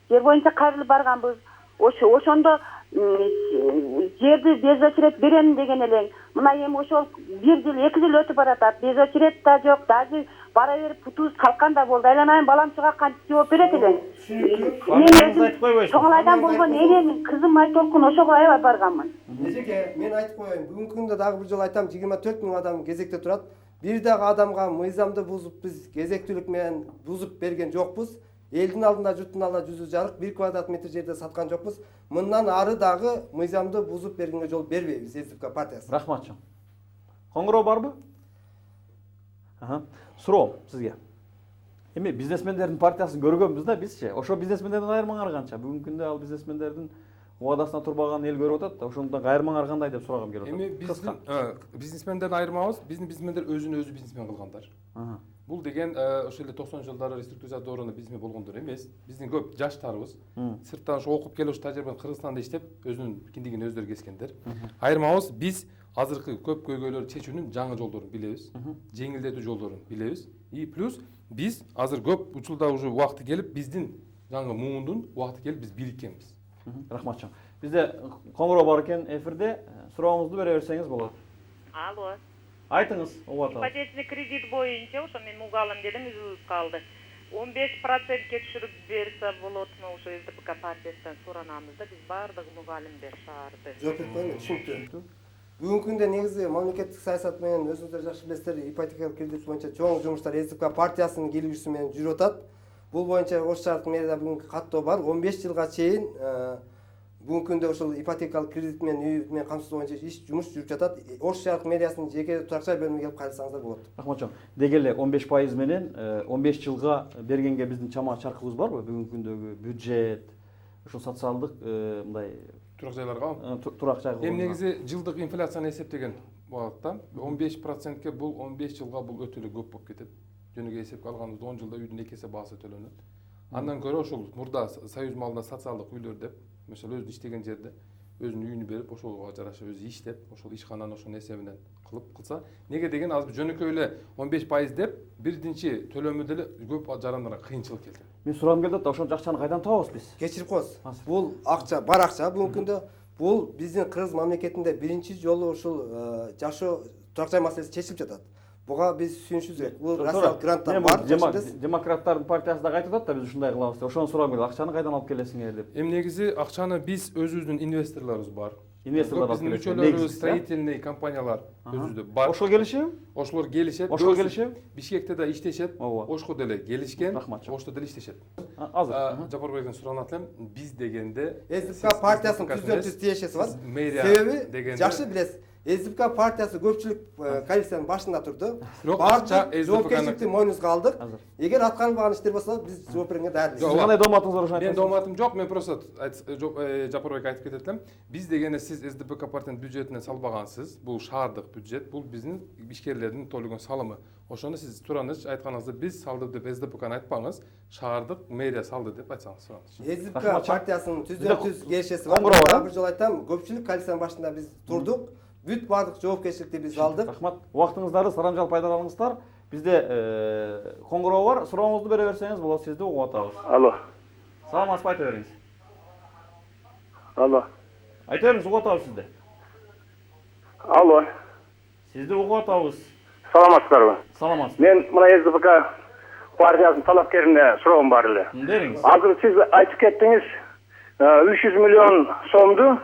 Жер боюнча кайрылып барганбыз. Ошондо жерди без очередь берем деген элең. Мына эми ошол 1 жыл 2 жыл өтүп баратат. Без очередь да жок, даже бара берип путубуз калкан да болду. Айланайын баламчыга кантип жооп берет элең. Чоңалайдан болгон энем кызым Айтолкун ошого аябай барганмын. Эжеке, мен айтып коеюн. Бүгүнкү күндө дагы бир жолу айтам, 24 000 адам кезекте турат. Бир дагы адамга мыйзамды бузуп биз кезектүүлүк менен бузуп берген жокпуз. Элдин алдында, журттун алдында жүзү жарык 1 квадрат метр жерде саткан жокпуз. Мындан ары дагы мыйзамды бузуп бергенге жол бербейбиз СДПК партиясы. Рахмат чоң. Коңгуроо барбы? Суроо сизге. Эми бизнесмендердин партиясын көргөнбүз да бизчи. Ошо бизнесмендердин айырмаңар канча? Бүгүнкү күндө ал бизнесмендердин убадасына турбаган эл көрүп атат да, ошондон айырмаңар кандай деп сурагым келип атат. Эми биздин бизнесмендердин айырмабыз, биздин бизнесмендер өзүн өзү бизнесмен кылгандар. Бул деген ошол эле 90 жылдары реструктуризация дооруна бизнесмен болгондор эмес. Биздин көп жаштарыбыз сырттан ошо окуп келип тажрыйбаны Кыргызстанда иштеп, өзүнүн киндигин өздөрү кескендер. Айырмабыз биз азыркы көп көйгөйлөрдү чечүүнүн жаңы жолдорун билебиз, жеңилдетүү жолдорун билебиз. И плюс биз азыр көп учурда уже убакыты келип, биздин жаңы муундун убакыты келип биз бириккенбиз. Рахмат чоң. Бизде коңгуроо бар экен эфирде. Сурооңузду бере берсеңиз болот. Алло. Айтыңыз, угуп атабыз. Ипотечный кредит боюнча ошо мен угалым дедим, үзүлүп калды. 15%ке түшүрүп берсе болотму, ошо СДПК партиясынан суранабыз да, биз баардык мугалимдер шаарды. Жооп берип коеюн, түшүнүктүү. Бүгүнкү күндө негизи мамлекеттик саясат менен өзүңүздөр жакшы билесиздер, ипотекалык кредит боюнча чоң жумуштар СДПК партиясынын келүүсү менен жүрүп атат. Бул боюнча Ош шаардык мэрияда бүгүнкү каттоо бар. 15 жылга чейин бүгүнкү күндө ошол ипотекалык кредит менен үй менен камсыз боюнча иш жумуш жүрүп жатат. Ош шаардык мэриясынын жеке турак-жай бөлүмүнө келип кайрылсаңыздар болот. Рахматчон. Деги эле 15% менен 15 жылга бергенге биздин чама чаркыбыз барбы? Бүгүнкү күндөгү бюджет, ошо социалдык мындай турак жайларга турак жайга. Эми негизи жылдык инфляцияны эсептеген убакытта 15%ке бул 15 жылга бул өтө эле көп болуп кетет. Жөнүгө эсепке алганыбызда 10 жылда үйдүн 2 эсе баасы төлөнөт. Андан көрө ошол мурда союз малында социалдык үйлөр деп, мисалы өзү иштеген жерде өзүнүн үйүнү берип, ошого жараша өзү иштеп, ошол ишкананы ошонун эсебинен кылса, неге деген азыр жөнөкөй эле 15% деп биринчи төлөмү деле көп жарандарга кыйынчылык келтирет. Мен сурамым келди да, ошончо акчаны кайдан табабыз биз? Кечирип коесуз. Бул акча, бар акча бүгүнкү күндө бул биздин Кыргыз мамлекетинде биринчи жолу ушул жашоо турак-жай маселеси чечилип жатат. Буга биз сүйүнүшүбүз керек. Бул Россиялык гранттар бар. Демократтардын партиясы да айтып атат да, биз ушундай кылабыз деп. Ошону сурап келди, акчаны кайдан алып келесиңер деп. Эми негизи акчаны биз өзүбүздүн инвесторлорубуз бар. Инвесторлор биздин мүчөлөрүбүз, строительный компаниялар өзүбүздө бар. Ошого келишеби? Ошолор келишет. Ошого келишеби? Бишкекте да иштешет. Ошко деле келишкен. Ошто деле иштешет. Азыр Жапарбектен суранат элем, биз дегенде СДПК партиясынын түздөн-түз тиешеси бар. Себеби жакшы билесиз. СДПК партиясы көпчүлүк коалициянын башында турду. Баардык жоопкерчиликти мойнубузга алдык. Эгер аткарылбаган иштер болсо, биз жооп бергенге даярбыз. Кандай дооматыңыз бар ошону айтыңыз? Мен дооматым жок, мен просто Жапарбек айтып кетет элем. Биз дегенде сиз СДПК партиянын бюджетине салбагансыз. Бул шаардык бюджет, бул биздин ишкерлердин төлөгөн салымы. Ошону сиз тураныч айтканыңызда биз салдык деп СДПКны айтпаңыз, шаардык мэрия салды деп айтсаңыз тураныч. СДПК партиясынын түздөн-түз келишеси бар. Бир жолу айтам, көпчүлүк коалициянын башында биз турдук. Бүт бардык жоопкерчиликти биз алдык. Рахмат. Убактыңыздарды сарамжал пайдаланыңыздар. Бизде коңгуроо бар. Сурооңузду бере берсеңиз болот, сизди угуп атабыз. Алло. Саламатсызбы, айта бериңиз. Алло. Айта бериңиз, угуп атабыз сизди. Алло. Сизди угуп атабыз. Саламатсыздарбы? Саламатсыз. Мен мына СДПК партиясынын талапкерине суроом бар эле. Бериңиз. Азыр сиз айтып кеттиңиз, 300 миллион сомду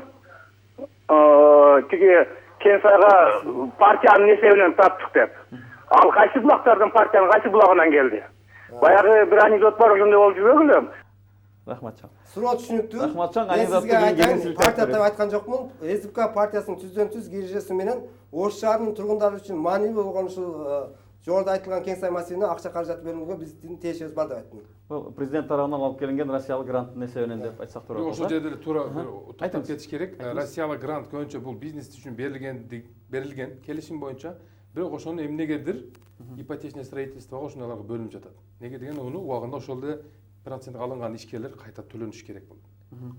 тиги Кенсайга партиянын эсебинен таптык деп. Ал кайсы булактардан партиянын кайсы булагынан келди? Баягы бир анекдот бар, ошондой болуп жүрбөгүлү? Рахматчан. Суроо түшүнүктүү. Рахматчан, анекдотту партия деп айткан жокмун. СДПК партиясынын түздөн-түз кирежеси менен Ош шаарынын тургундары үчүн маанилүү болгон ушул жогоруда айтылган кеңсай маселени акча каражат бөлүүгө биздин тиешебиз бар деп айттым. Бул президент тарабынан алып келинген Россиялык гранттын эсебинен деп айтсак туура болот. Ошол жерде эле туура токтоп кетиш керек. Россиялык грант көбүнчө бул бизнес үчүн берилген келишим боюнча, бирок ошону эмнегедир ипотечный строительствого ошондойлорго бөлүнүп жатат. Неге дегенде аны убагында ошол эле процент алынган ишкерлер кайта төлөнүш керек болот.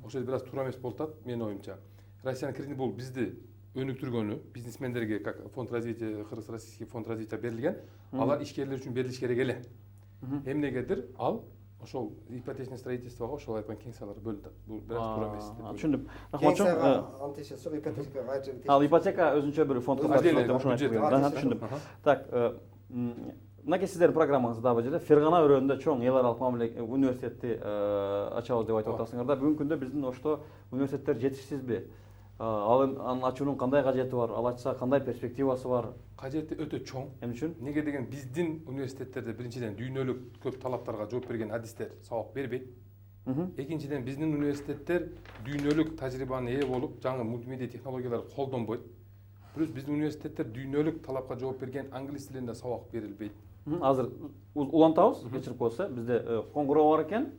Ошол бир аз туура эмес болуп атат менин оюмча. Россиянын кредити бул бизди өнүктүргөнү, бизнесмендерге как фонд развития, Кыргыз-Российский фонд развития берилген, алар ишкерлер үчүн берилиш керек эле. Эмнегедир ал ошол ипотечный строительствого ошол айткан кеңсалар бөлүнүп. Бул бир аз туура эмес деп. Түшүндүм. Рахматчон. Антешеси жок, ипотека кайчы. Ал ипотека өзүнчө бир фондко катышат деп ошону айтып бердим. Түшүндүм. Так, мынакей сиздердин программаңызда дагы жерде Фергана өрөөнүндө чоң эл аралык университетти ачабыз деп айтып атасыңар да. Бүгүнкү күндө биздин Ошто университеттер жетишсизби? Анын ачуунун кандай кажети бар? Ал ачса кандай перспективасы бар? Кажети өтө чоң. Эмне үчүн? Неге деген биздин университеттерде биринчиден дүйнөлүк көп талаптарга жооп берген адистер сабак бербейт. Экинчиден биздин университеттер дүйнөлүк тажрыйбаны ээ болуп, жаңы мультимедиа технологияларды колдонбойт. Плюс биздин университеттер дүйнөлүк талапка жооп берген англис тилинде сабак берилбейт. Азыр улантабыз, кечирип коесуздар. Бизде коңгуроо бар экен.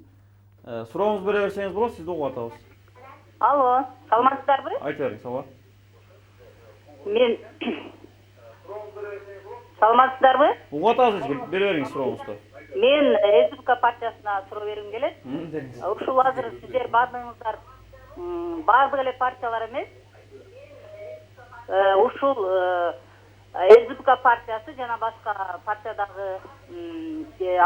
Сурооңузду бере берсеңиз болот, сизди угуп атабыз. Алло, саламатсыздарбы? Айта бериңиз, салам. Мен саламатсыздарбы? Угуп атабыз, бере бериңиз сурооңузду. Мен СДПК партиясына суроо бергим келет. Ушул азыр сиздер баардыгыңыздар баардык эле партиялар эмес. Ушул СДПК партиясы жана башка партиядагы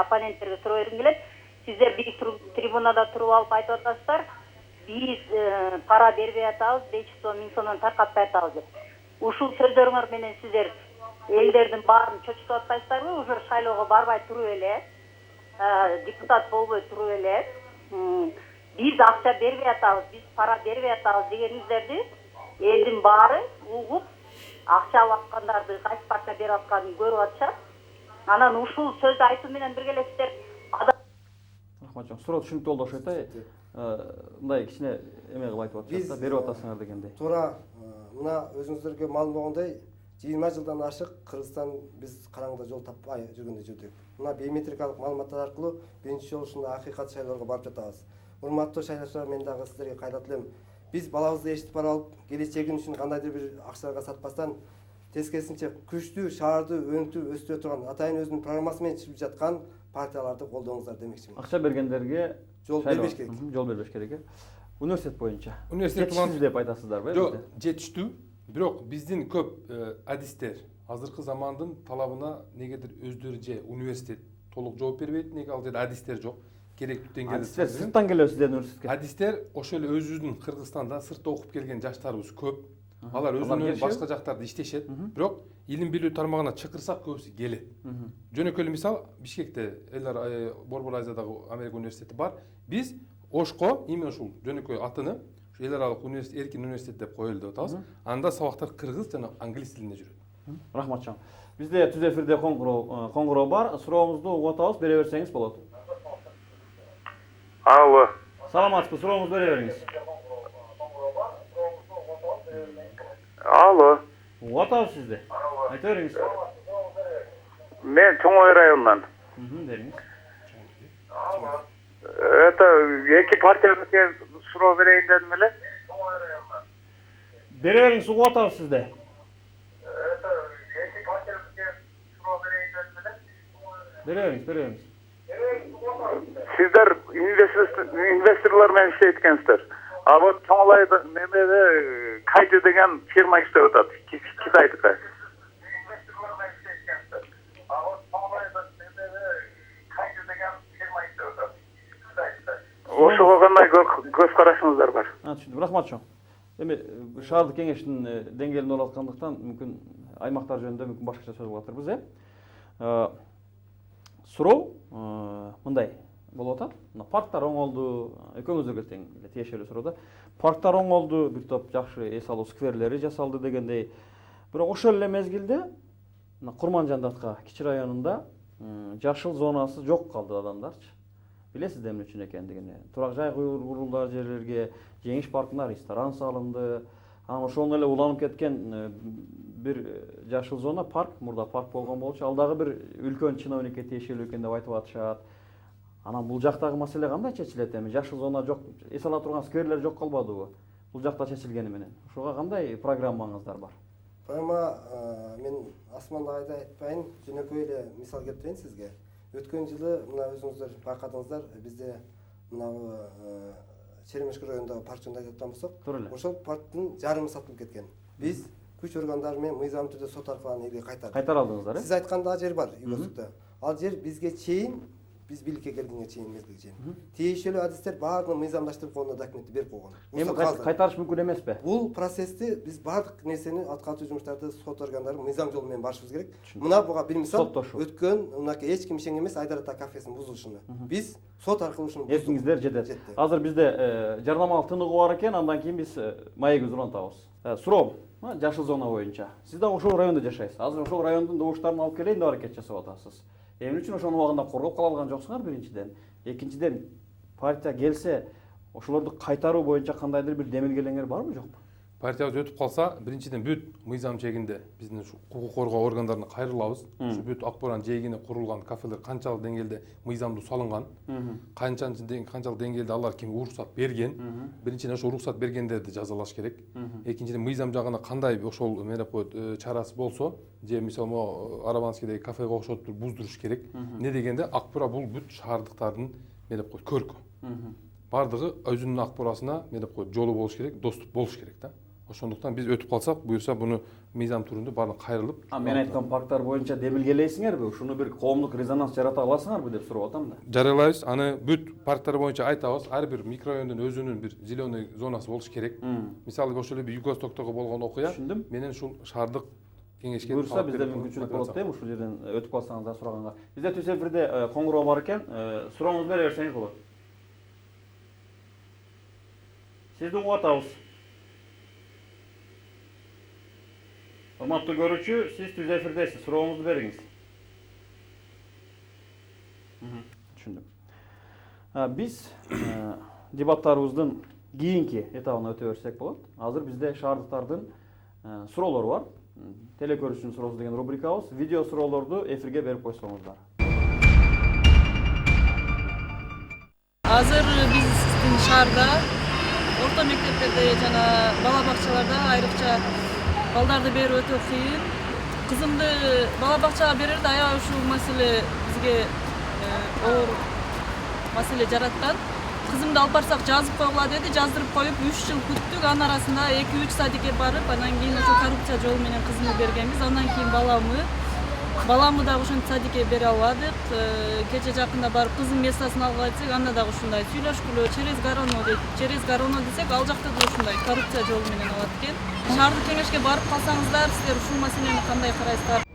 оппоненттерге суроо бергим келет. Сиздер бийик трибунада туруп алып айтып атасыздар. биз пара бербей атабыз, 500 сом, 1000 сомдон таркатпай атабыз деп. Ушул сөздөрүңөр менен сиздер элдердин баарын чочутуп атпайсыздарбы? Уже шайлоого барбай туруп эле, депутат болбой туруп эле, биз акча бербей атабыз, биз пара бербей атабыз дегениңиздерди элдин баары угуп, акча алып аткандарды, кайсы партия берип атканын көрүп атышат. Анан ушул сөздү айтуу менен биргелешиптер. Рахматжан, суроо түшүнүктүү болду окшойт. Мындай кичине эме кылып айтып атышат да, берип атасыңар дегендей. Туура мына өзүңүздөргө маалым болгондой 20 жылдан ашык Кыргызстан биз караңгыда жол таппай жүргөндө жүрдүк. Мына биометрикалык маалыматтар аркылуу биринчи жолу ушундай акыйкат шайлоого барып жатабыз. Урматтуу шайлоочулар, мен дагы сиздерге кайтат элем. Биз балабызды эшитип барып алып, келечегин үчүн кандайдыр бир акчаларга сатпастан, тескерисинче күчтүү шаарды өнүктүп өстүрө турган, атайын өзүнүн программасы менен чыгып жаткан партияларды колдооңуздар демекчимин. Акча бергендерге жол бербеш керек. Жол бербеш керек. Университет боюнча. Университет жетишсиз деп айтасыздарбы? Жок, жетиштүү. Бирок биздин көп адистер азыркы замандын талабына негедир өздөрү же университет толук жооп бербейт, неге ал жерде адистер жок. Керектүү деңгээлде. Адистер сырттан келип сиздердин университетке. Адистер ошол эле өзүбүздүн Кыргызстанда сыртта окуп келген жаштарыбыз көп. Алар өзүнүн башка жактарда иштешет. Бирок илим билүү тармагына чакырсак көбүсү келет. Жөнөкөй эле мисал Бишкекте Элдар Борбор Азиядагы Америка университети бар. Биз Ошко именно ушул жөнөкөй атыны Элдар Аралык университет, эркин университет деп коелу деп атабыз. Анда сабактар кыргыз жана англис тилинде жүрөт. Рахматжан. Бизде түз эфирде коңгуроо бар. Сурообузду угуп атабыз, бере берсеңиз болот. Алло. Саламатсызбы, сурообузду бере бериңиз. Алло. Угуп атабыз сизди. Айта бериңиз. Мен Чоңой районунан. Бериңиз. Это эки партияга суроо берейин дедим эле. Бере бериңиз, угуп атабыз сизди. Это эки партияга суроо берейин дедим эле. Бере бериңиз. Сиздер инвесторлор менен иштейт экенсиздер. А вот Чоңолайда немеде Кайжы деген фирма иштеп атат. Китайдыкы. Инвесторлор менен иштейт экенсиздер. А вот Чоңолайда немеде Кайжы деген фирма иштеп атат. Ошого кандай көз карашыңыздар бар? Түшүндүм. Рахматжан. Эми шаардык кеңештин деңгээлинде болуп аткандыктан мүмкүн аймактар жөнүндө мүмкүн башкача сөз кылып атырбыз, суроо мындай болуп атат. Парктар оңолду, экөөңүздөргө тең эле тиешелүү суроо да. Парктар оңолду, бир топ жакшы эс алуу скверлери жасалды дегендей. Бирок ошол эле мезгилде Курманжандатка кичи районунда жашыл зонасы жок калды адамдарчы. Билесиз эмне үчүн экендигин. Турак жай курулган жерлерге Жеңиш паркына ресторан салынды. Анан ошону эле уланып кеткен бир жашыл зона парк, мурда парк болгон болчу. Ал дагы бир үлкөн чиновникке тиешелүү экен деп айтып атышат. Анан бул жактагы маселе кандай чечилет эми? Жашыл зона жок, эс ала турган скверлер жок калбадыбы? Бул жакта чечилгени менен. Ошого кандай программаңыздар бар? Программа мен асмандагы айтпайын, жөнөкөй эле мисал келтирейин сизге. Өткөн жылы мына өзүңүздөр байкадыңыздар, бизде мына Черемешки районундагы парк жөнүндө айтып аткан болсок, ошол парктын жарымы сатылып кеткен. Биз күч органдары менен мыйзам түрдө сот аркылуу элге кайтардык. Кайтара алдыңыздар, Сиз айтканда жер бар, Югосукта. Ал жер бизге чейин, биз бийликке келгенге чейин мезгилге чейин. Тиешелүү адистер баардыгын мыйзамдаштырып колуна документти берип койгон. Эми кайтарыш мүмкүн эмеспи? Бул процессти биз баардык нерсени аткаруу жумуштарды сот органдары мыйзам жолу менен барышыбыз керек. Мына буга бир мисал өткөн мынакей эч ким ишенген эмес Айдар ата кафесинин бузулушуна. Биз сот аркылуу ушуну эсиңиздер жетет. Азыр бизде жарнамалык тыныгуу бар экен, андан кийин биз маегибизди улантабыз. Суроо, жашыл зона боюнча. Сиз да ошол райондо жашайсыз. Азыр ошол райондун добуштарын алып келейин деп аракет жасап атасыз. Эмне үчүн ошону убагында коргоп кала алган жоксуңар биринчиден. Экинчиден, партия келсе, ошолорду кайтаруу боюнча кандайдыр бир демилгелеңер барбы, жокпу? Партиябыз өтүп калса, биринчиден бүт мыйзам чегинде биздин укук коргоо органдарына кайрылабыз. Ушу бүт акбаран жегине курулган кафелер канчалык деңгээлде мыйзамдуу салынган, канчалык деңгээлде алар ким уруксат берген, биринчиден ошо уруксат бергендерди жазалаш керек. Экинчиден мыйзам жагына кандай ошол эмне деп коет чарасы болсо, же мисалы могу Арабанскийдеги кафеге окшотуп буздуруш керек. Не дегенде акбара бул бүт шаардыктардын эмне деп коет көркү. Бардыгы өзүнүн акбарасына эмне деп коет жолу болуш керек, доступ болуш керек да. Ошондуктан биз өтүп калсак, буюрса буну мыйзам түрүндө баардыгы кайрылып. Мен айткан парктар боюнча демилгелейсиңерби? Ушуну бир коомдук резонанс жарата аласыңарбы деп сурап атам да. Жарыялайбыз. Аны бүт парктар боюнча айтабыз. Ар бир микрорайондун өзүнүн бир зеленый зонасы болуш керек. Мисалы ошол эле Юго-Востоктогу болгон окуя менен ушул шаардык кеңешке буюрса бизде мүмкүнчүлүк болот дейм ушул жерден өтүп калсаңыздар сураганга. Бизде түз эфирде коңгуроо бар экен. Сурооңузду бере берсеңиз болот. Сизди угуп атабыз. Урматтуу көрүүчү, сиз түз эфирдесиз. Сурооңузду бериңиз. Түшүндүм. Биз дебаттарыбыздын кийинки этабына өтө берсек болот. Азыр бизде шаардыктардын суроолору бар. Телекөрүүчүнүн суроосу деген рубрикабыз. Видео суроолорду эфирге берип койсоңуздар. Азыр биздин шаарда орто мектептерде жана бала бакчаларда айрыкча балдарды берүү өтө кыйын. Кызымды бала бакчага берерде аябай ушул маселе бизге оор маселе жараткан. Кызымды алып барсак жазып койгула деди, жаздырып коюп 3 жыл күттүк. Анын арасында 2-3 садикке барып, анан кийин ошо коррупция жолу менен кызымды бергенбиз. Андан кийин баламы дагы ошентип садикке бере албадык. Кече жакында барып кызым местасын алгыла десек, анда дагы ушундай сүйлөшкүлө через гороно десек, ал жакта да ушундай коррупция жолу менен алат экен. Шаардык кеңешке барып калсаңыздар, сиздер ушул маселени кандай карайсыздар?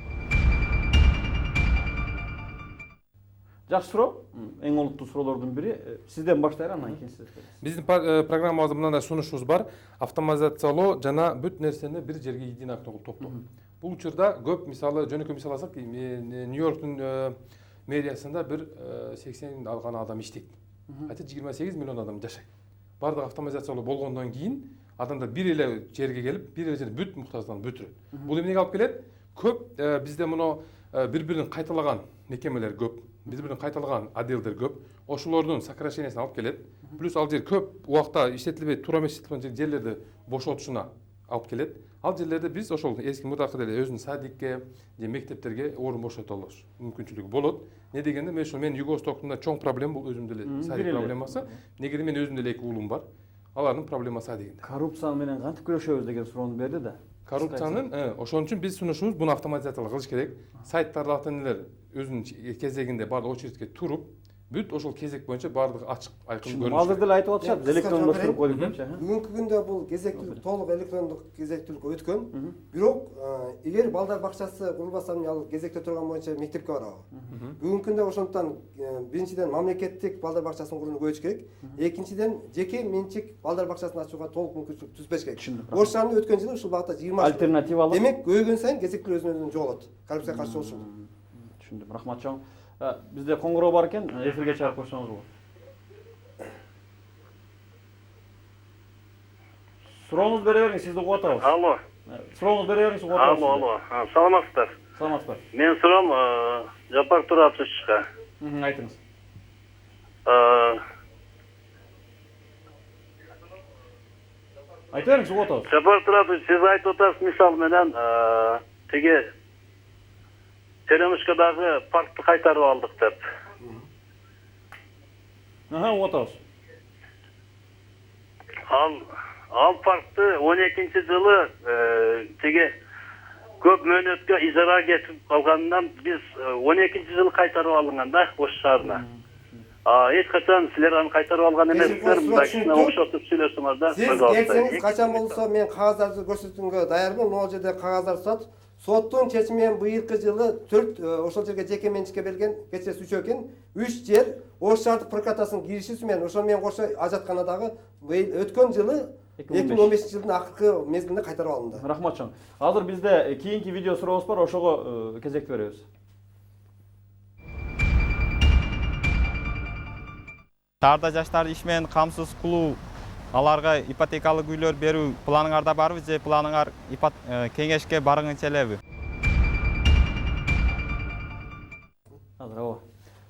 Жакшы суроо. Эң олуттуу суроолордун бири. Сизден баштайлы, андан кийин сиз. Биздин программабызда мындай сунушубуз бар. Автоматизациялоо жана бүт нерсени бир жерге единый кылып топтоо. Бул учурда көп, мисалы жөнөкөй мисал алсак, Нью-Йорктун мэриясында бир 80 алган адам иштейт. Айта 28 миллион адам жашайт. Бардык автоматизациялоо болгондон кийин адамдар бир эле жерге келип, бир эле жерде бүт муктаждыктарын бүтүрөт. Бул эмнеге алып келет? Көп бизде муну бири-бирин кайталаган мекемелер көп, бири-бирин кайталаган отделдер көп. Ошолордун сокращениясына алып келет. Плюс ал жер көп убакта иштетилбей, туура эмес иштетилген жерлерди бошотушуна алып келет. Ал жерлерде биз ошол эски мурдакы деле өзүнүн садикке же мектептерге орун бошото алабыз. Мүмкүнчүлүгү болот. Не дегенде мен Юго-Востоктун чоң проблема бул өзүм деле садик проблемасы. Негизи мен өзүм деле 2 уулум бар. Алардын проблемасы дегенде. Коррупция менен кантип күрөшөбүз деген суроону берди да. Коррупциянын ошон үчүн биз сунушубуз буну автоматизациялоо кылыш керек. Сайттарда ата-энелер өзүнүн кезегинде бардык очередке туруп, бүт ошол кезек боюнча бардыгы ачык, айкын көрүнүш. Азыр деле айтып атышат, электрондоштуруп койдук депчи. Бүгүнкү күндө бул кезектүүлүк толук электрондук кезектүүлүккө өткөн. Бирок эгер балдар бакчасы курулбаса, ал кезекте турган боюнча мектепке барабы. Бүгүнкү күндө ошондуктан биринчиден мамлекеттик балдар бакчасын курууну көбөйтүш керек. Экинчиден жеке менчик балдар бакчасын ачууга толук мүмкүнчүлүк түзбөш керек. Ош шаарында өткөн жылы ушул багытта 20 альтернатива алып. Демек, көбөйгөн сайын кезектүүлүк өзүнөн жоголот. Коррупцияга каршы болуш үчүн. Түшүндүм. Рахмат чоң. Бизде коңгуроо бар экен, эфирге чыгарып койсоңуз болот. Сурооңузду бере бериңиз, сизди угуп атабыз. Алло. Сурооңузду бере бериңиз, угуп атабыз. Алло. Саламатсыздар. Саламатсыздар. Мен суроом Жапар Тураповичке. Айтыңыз. Айта бериңиз, угуп атабыз. Жапар Турапович, сиз айтып атасыз мисал менен тиги Черемушкадагы паркты кайтарып алдык деп. Угуп атабыз. Ал паркты 12-жылы тиги көп мөөнөткө ижарага кетип калганынан биз 12-жылы кайтарып алынган да Ош шаарына. Эч качан силер аны кайтарып алган эмессиздер, мындай кичине окшотуп сүйлөсөңөр да. Сиз келсеңиз качан болсо мен кагаздарды көрсөтүүгө даярмын. Могул жерде кагаздар сот. Соттун чечими менен быйылкы жылы 4 ошол жерге жеке менчикке берген, кечеси 3 экен. 3 жер Ош шаардык прокуратурасынын киришиси менен ошо менен кошо ажатканадагы өткөн жылы 2015-жылдын акыркы мезгилинде кайтарып алынды. Рахмат чоң. Азыр бизде кийинки видео сурообуз бар, ошого кезек беребиз. Шаарда жаштарды иш менен камсыз кылуу, аларга ипотекалык үйлөр берүү планыңарда барбы же планыңар кеңешке баргыңча элеби?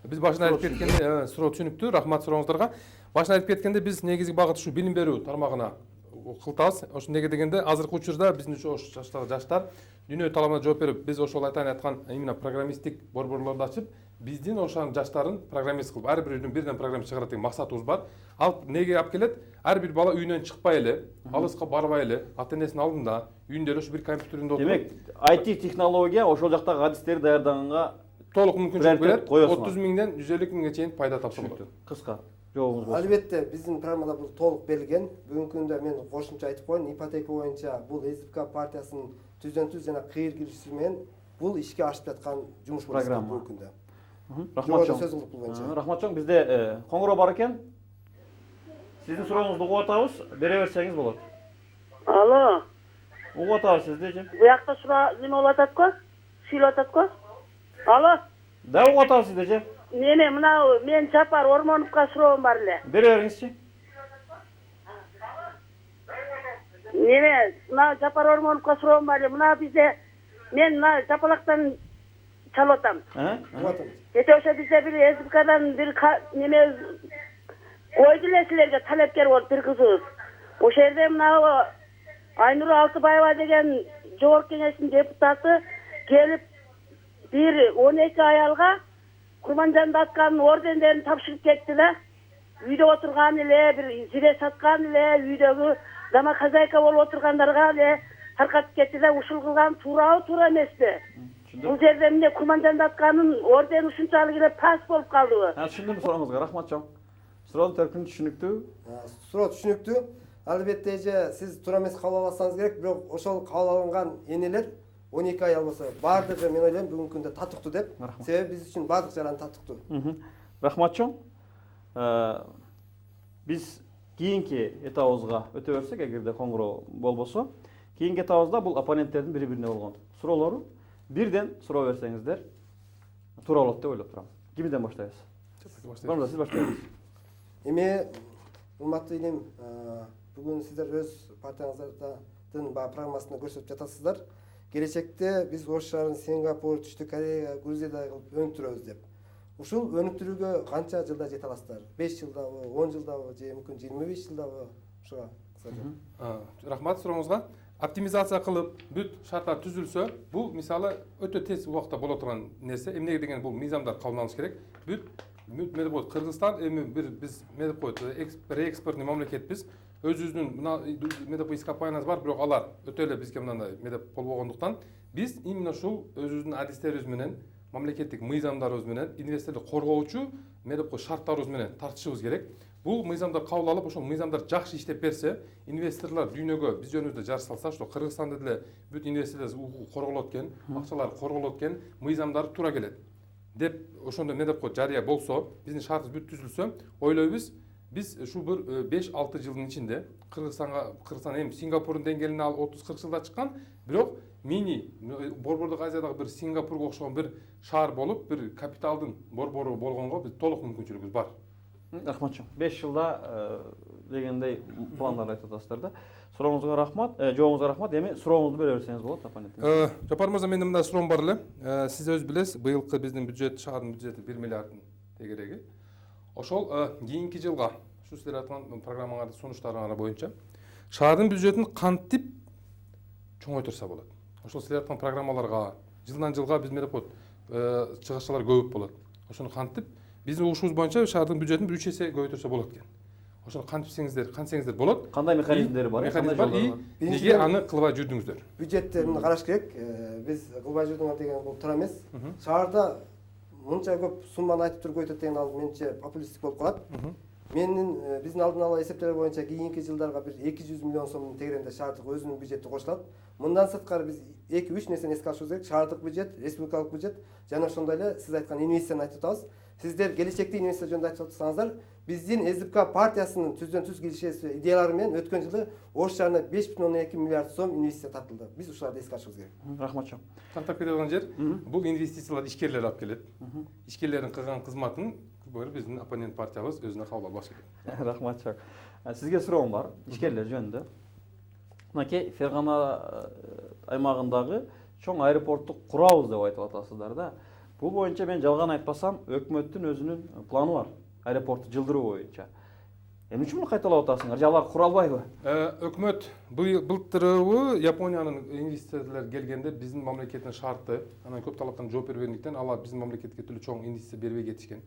Биз башында айтып кеткенде суроо түшүнүктүү, рахмат сурооңуздарга. Башында айтып кеткенде биз негизги багыт ушу билим берүү тармагына кылтабыз. Ошо неге дегенде азыркы учурда биздин ош жаштар дүйнө талабына жооп берип, биз ошол айткан именно программисттик борборлорду ачып, биздин ошол жаштарын программист кылып, ар бир үйдөн бирден программист чыгарат деген максатыбыз бар. Ал неге алып келет? ар бир бала үйүнөн чыкпай эле, алыска барбай эле, ата энесинин алдында, үйүндө эле ушу бир компьютеринде отуруп. Демек, IT технология ошол жактагы адистерди даярдаганга толук мүмкүнчүлүк берет. 30 30 миңден 150 миңге чейин пайда тапса болот. Кыска жообуңуз болсун. Албетте, биздин программада бул толук берилген. Бүгүнкү күндө мен кошумча айтып коеюн, ипотека боюнча бул СДПК партиясынын түздөн-түз жана кыйыр кириши менен бул ишке ашып жаткан жумуш Программа. бүгүнкү күндө. Рахматчон. Сөз кылып боюнча. Рахматчон, бизде коңгуроо бар экен. Сиздин сурооңузду угуп атабыз, бере берсеңиз болот. Алло. Угуп атабыз сизди же. Буякта суроо неме болуп атат го? Сүйлөп атат го? Алло. Да угуп атабыз сизди же. Неме мына мен Жапар Ормоновго суроом бар эле. Бере бериңизчи. Неме мына Жапар Ормоновго суроом бар эле. Мына бизде мен мына Жапалактан чалып атам. Кече ошо бизде бир СДПКдан бир неме койду эле силерге талапкер болуп бир кызыбыз. Ошол жерде мына Айнур Алтыбаева деген жогорку кеңештин депутаты келип бир 12 аялга Курманжан Датканын ордендерин тапшырып кетти да. Үйдө отурган эле бир зире саткан эле үйдөгү дама хозяйка болуп отургандарга эле таркатып кетти да. Ушул кылган туурабы, туура эмеспи? Бул жерде эмне Курманжан Датканын ордени ушунчалык эле пас болуп калдыбы? Түшүндүм сурооңузга, рахматчон. Суроонун төркүнү түшүнүктүү. Суроо түшүнүктүү. Албетте эже сиз туура эмес кабыл алсаңыз керек, бирок ошол кабыл алынган энелер 12 ай болсо баардыгы мен ойлойм бүгүнкү күндө татыктуу деп. Себеби биз үчүн баардык жаран татыктуу. Рахматчон. Биз кийинки этабыбызга өтө берсек, эгерде коңгуроо болбосо, кийинки этабыбызда бул оппоненттердин бири-бирине болгон суроолору бирден суроо берсеңиздер туура болот деп ойлоп турам. Кимден баштайбыз? Сиз баштайсыз. Эми урматтуу инем, бүгүн сиздер өз партияңыздардын программасында көрсөтүп жатасыздар. Келечекте биз Ош шаарын Сингапур, Түштүк Корея, Грузияда өнүктүрөбүз деп. Ушул өнүктүрүүгө канча жылда жете аласыздар? 5 жылдабы, 10 жылдабы, же мүмкүн 25 жылдабы? Ушуга кыскача. Рахмат сурооңузга. Оптимизация кылып, бүт шарттар түзүлсө, бул мисалы өтө тез убакта боло турган нерсе. Эмнеге деген бул мыйзамдар кабылданыш керек. Бүт Кыргызстан эми бир биз медип коет, реэкспортный мамлекетпиз. Өзүбүздүн мына медип ископаемыйбыз бар, бирок алар өтө эле бизге мындай медип болбогондуктан биз именно ушул өзүбүздүн адистерибиз менен, мамлекеттик мыйзамдарыбыз менен, инвесторду коргоочу медип шарттарыбыз менен тартышыбыз керек. Бул мыйзамдар кабыл алып, ошол мыйзамдар жакшы иштеп берсе, инвесторлор дүйнөгө биз жөнүбүздө жар салса, ошо Кыргызстанда деле бүт инвесторлор корголот экен, акчалар корголот экен, мыйзамдар туура келет деп ошондой медип коет жарыя болсо, биздин шартыбыз бүт түзүлсө, ойлойбуз биз ушул бир 5-6 жылдын ичинде Кыргызстан эми Сингапурдун деңгээлине ал 30-40 жылда чыккан, бирок мини Борбордук Азиядагы бир Сингапурга окшогон бир шаар болуп, бир капиталдын борбору болгонго биз толук мүмкүнчүлүгүбүз бар. Рахматчон. 5 жылда дегендей пландар айтып атасыздар да. Сурооңузга рахмат, жообуңузга рахмат. Эми сурооңузду бере берсеңиз болот, оппонент. Жапар мырза, менин мындай суроом бар эле. Сиз өз билесиз, быйылкы биздин бюджет, шаардын бюджети 1 миллиарддын тегереги. Ошол кийинки жылга ушу силер айткан программаңардын сунуштарыңар боюнча шаардын бюджетин кантип чоңойтурса болот. Ошол силер айткан программаларга жылдан жылга биз медип коет чыгышчылар көбөйүп болот. Ошону кантип биздин угушубуз боюнча шаардын бюджетин 3 эсе көбөйтүрсө болот экен. Ошону кантсеңиздер болот. Кандай механизмдери бар? Неге аны кылбай жүрдүңүздөр? Бюджетти караш керек. Биз кылбай жүрдүңөр деген бул туура эмес. Шаарда мынча көп сумманы айтып туруп көйтөт деген ал менче популисттик болуп калат. Биздин алдын ала эсептер боюнча кийинки жылдарга бир 200 миллион сомдун тегерегинде шаардык өзүнүн бюджети кошулат. Мындан сырткары биз 2-3 нерсени эске алышыбыз керек. Шаардык бюджет, республикалык бюджет жана ошондой эле сиз айткан инвестицияны айтып атабыз. Сиздер келечекте инвестиция жөнүндө айтып атсаңыздар, биздин СДПК партиясынын түздөн-түз киришеси идеялары менен өткөн жылы Ош шаарына 5,2 миллиард сом инвестиция тартылды. Биз ушуларды эске алышыбыз керек. Рахматчон. Кантип келген жер, бул инвестициялар ишкерлер алып келет. Ишкерлердин кылган кызматын биздин оппонент партиябыз өзүнө кабыл албаш керек. Рахматчон. Сизге суроом бар, ишкерлер жөнүндө. Мынакей Фергана аймагындагы чоң аэропортту курабыз деп айтып атасыздар да. Бул боюнча мен жалган айтпасам, өкмөттүн өзүнүн планы бар. Аэропортту жылдыруу боюнча. Эмне үчүн кайталап атасыңар? Же алар кура албайбы? Өкмөт былтырбы Япониянын инвесторлор келгенде биздин мамлекеттин шарты, анан көп талаптан жооп бербегендиктен алар биздин мамлекетке төлө чоң инвестиция бербей кетишкен.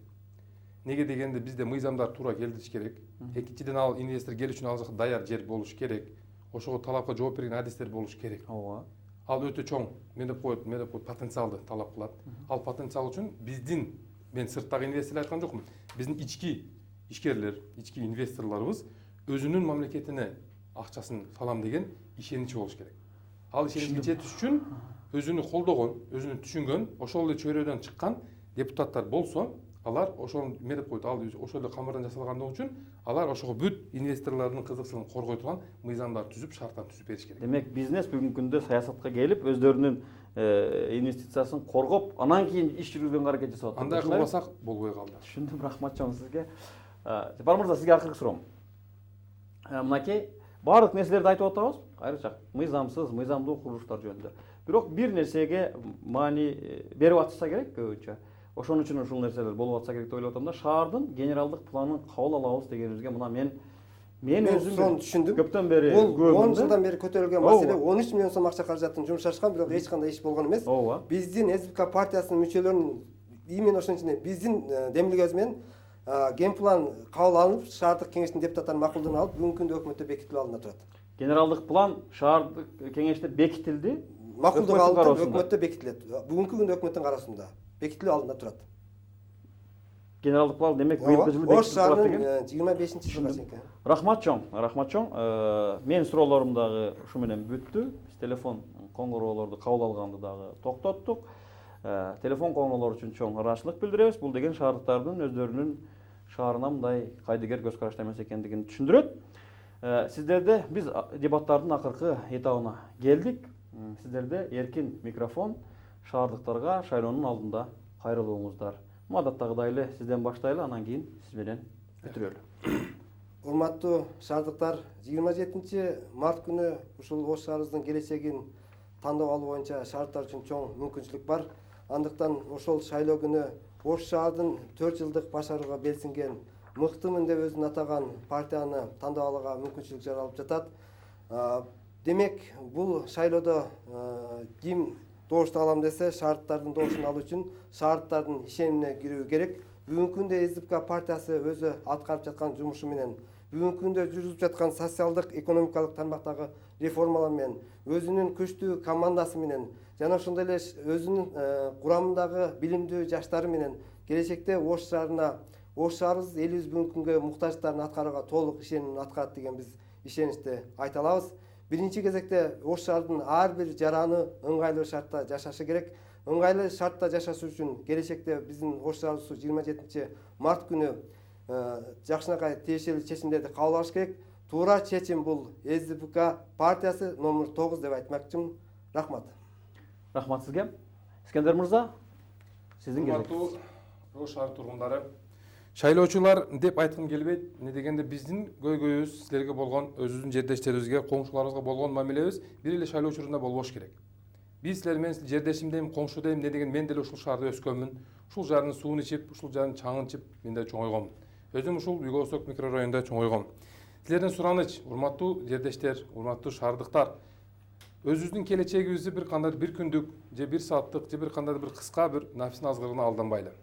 Неге дегенде бизде мыйзамдар туура келтириш керек. Экинчиден ал инвестор келиш үчүн ал жакта даяр жер болуш керек. Ошого талапка жооп берген адистер болуш керек. Ооба. Ал өтө чоң мен деп коет потенциалды талап кылат. Ал потенциал үчүн биздин, мен сырттагы инвесторлор айткан жокмун. Биздин ички ишкерлер, ички инвесторлорубуз өзүнүн мамлекетине акчасын салам деген ишеничи болуш керек. Ал ишеничке жетиш үчүн өзүнү колдогон, өзүнү түшүнгөн, ошол эле чөйрөдөн чыккан депутаттар болсо, алар ошону мен деп коет, ал ошол эле камырдан жасалгандыгы үчүн алар ошого бүт инвесторлордун кызыкчылыгын коргой турган мыйзамдар түзүп, шарттар түзүп бериш керек. Демек, бизнес бүгүнкү күндө саясатка келип, өздөрүнүн инвестициясын коргоп, анан кийин иш жүргүзгөнгө аракет жасап атат. Андай кылбасак болбой калды. Түшүндүм, рахмат чоң сизге. Жапар мырза, сизге акыркы суроом. Мынакей баардык нерселерди айтып атабыз, айрыкча мыйзамсыз, мыйзамдуу курулуштар жөнүндө. Бирок бир нерсеге маани берип атышса керек көбүнчө. Ошон үчүн ушул нерселер болуп атса керек деп ойлоп атам да, шаардын генералдык планын кабыл алабыз дегенибизге мына мен өзүм түшүндүм. Көптөн бери бул көрдүм. 10 жылдан бери көтөрүлгөн маселе, 13 миллион сом акча каражатын жумшашкан, бирок эч кандай иш болгон эмес. Биздин СБК партиясынын мүчөлөрүнүн именно ошон үчүн биздин демилгебиз менен ген план кабыл алынып, шаардык кеңештин депутаттарынын макулдугун алып, бүгүнкү күндө өкмөттө бекитилип алынып турат. Генералдык план шаардык кеңеште бекитилди, макулдук алынып, өкмөттө бекитилет. Бүгүнкү күндө өкмөттүн кароосунда бекитилип алынып турат. Генералдык план демек быйылкы жылы бекитилип турат деген. 25-жылга чейин. Рахмат чоң, рахмат чоң. Мен суроолорум дагы ушу менен бүттү. Биз телефон коңгуроолорду кабыл алганды дагы токтоттук. Телефон коңгуроолор үчүн чоң ыраазычылык билдиребиз. Бул деген шаардыктардын өздөрүнүн шаарына мындай кайдыгер көз карашта эмес экендигин түшүндүрөт. Сиздерде биз дебаттардын акыркы этабына келдик. Сиздерде эркин микрофон, шаардыктарга шайлоонун алдында кайрылууңуздар. Мадаттагыдай эле сизден баштайлы, анан кийин сиз менен бүтүрөлү. Урматтуу шаардыктар, 27 март күнү ушул Ош шаарыбыздын келечегин тандоо алуу боюнча шаардыктар үчүн чоң мүмкүнчүлүк бар. Андыктан ошол шайлоо күнү Ош шаардын 4 жылдык башарууга белсинген, мыктымын деп өзүн атаган партияны тандоо алууга мүмкүнчүлүк жаралып жатат. Демек, бул шайлоодо ким добушту алам десе, шаардыктардын добушун алуу үчүн шаардыктардын ишенимине кирүү керек. Бүгүнкү күндө СДПК партиясы өзү аткарып жаткан жумушу менен, бүгүнкү күндө жүргүзүп жаткан социалдык, экономикалык тармактагы реформалар менен, өзүнүн күчтүү командасы менен жана ошондой эле өзүнүн курамындагы билимдүү жаштары менен келечекте Ош шаарына, Ош шаарыбыз элибиз бүгүнкү күнгө муктаждыктарын аткарууга толук ишенимин аткарат деген биз ишеничти айта алабыз. Биринчи кезекте Ош шаарынын ар бир жараны ыңгайлуу шартта жашашы керек. Ыңгайлуу шартта жашаш үчүн келечекте биздин Ош шаарыбыз 27 март күнү жакшынакай тиешелүү чечимдерди кабыл алыш керек. Туура чечим бул СДПК партиясы номер 9 деп айтмакчымын. Рахмат. Рахмат сизге. Искендер мырза, сиздин кезегиңиз. Ош шаар тургундары, шайлоочулар деп айткым келбейт. Эмне дегенде биздин көйгөйүбүз силерге болгон, өзүбүздүн жердештерибизге, коңшуларыбызга болгон мамилебиз бир эле шайлоо учурунда болбош керек. Биз силер менен жердешим дейм, коңшу дейм, эмне деген мен деле ушул шаарда өскөнмүн. Ушул жардын суун ичип, ушул жардын чаңын ичип, мен да чоңойгонмун. Өзүм ушул Юго-Восток микрорайонунда чоңойгом. Силерден сураныч, урматтуу жердештер, урматтуу шаардыктар, өзүбүздүн келечегибизди бир кандай бир күндүк, же бир сааттык, же бир кандай бир кыска бир нафистин азгырыгына алданбайлы.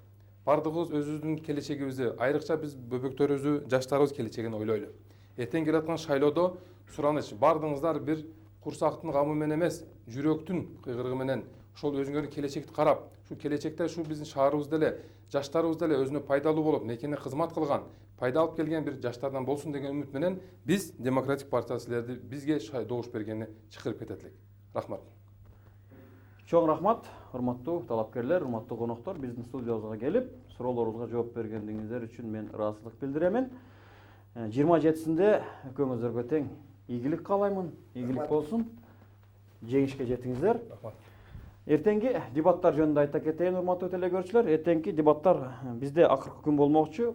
Бардыгыбыз өзүбүздүн келечегибизди, айрыкча биз бөбөктөрүбүздү, жаштарыбыз келечегин ойлойлу. Эртең келаткан шайлоодо сураныч, бардыгыңыздар бир курсактын камы менен эмес, жүрөктүн кыйгырыгы менен ошол өзүңөрдүн келечекти карап, ушул келечекте ушул биздин шаарыбыз деле, жаштарыбыз деле өзүнө пайдалуу болуп, мекенге кызмат кылган, пайда алып келген бир жаштардан болсун деген үмүт менен биз Демократик партия силерди бизге добуш бергенине чакырып кетет элек. Рахмат. Чоң рахмат, урматтуу талапкерлер, урматтуу коноктор, биздин студиябызга келип, суроолорубузга жооп бергендигиңиздер үчүн мен ыраазычылык билдиремин. 27-синде экөөңүздөргө тең ийгилик каалаймын, ийгилик болсун, жеңишке жетиңиздер. Эртеңки дебаттар жөнүндө айта кетейин, урматтуу телекөрүүчүлөр. Эртеңки дебаттар бизде акыркы күн болмокчу.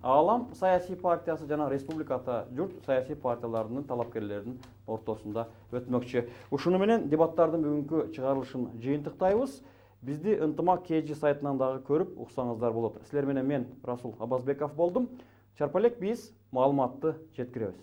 Аалам саясий партиясы жана республикада журт саясий партияларынын талапкерлеринин ортосунда өтмөкчү. Ушуну менен дебаттардын бүгүнкү чыгарылышын жыйынтыктайбыз. Бизди ынтымак KG сайтынан дагы көрүп уксаңыздар болот. Силер менен мен Расул Абазбеков болдум. Чарпа элек биз маалыматты жеткиребиз.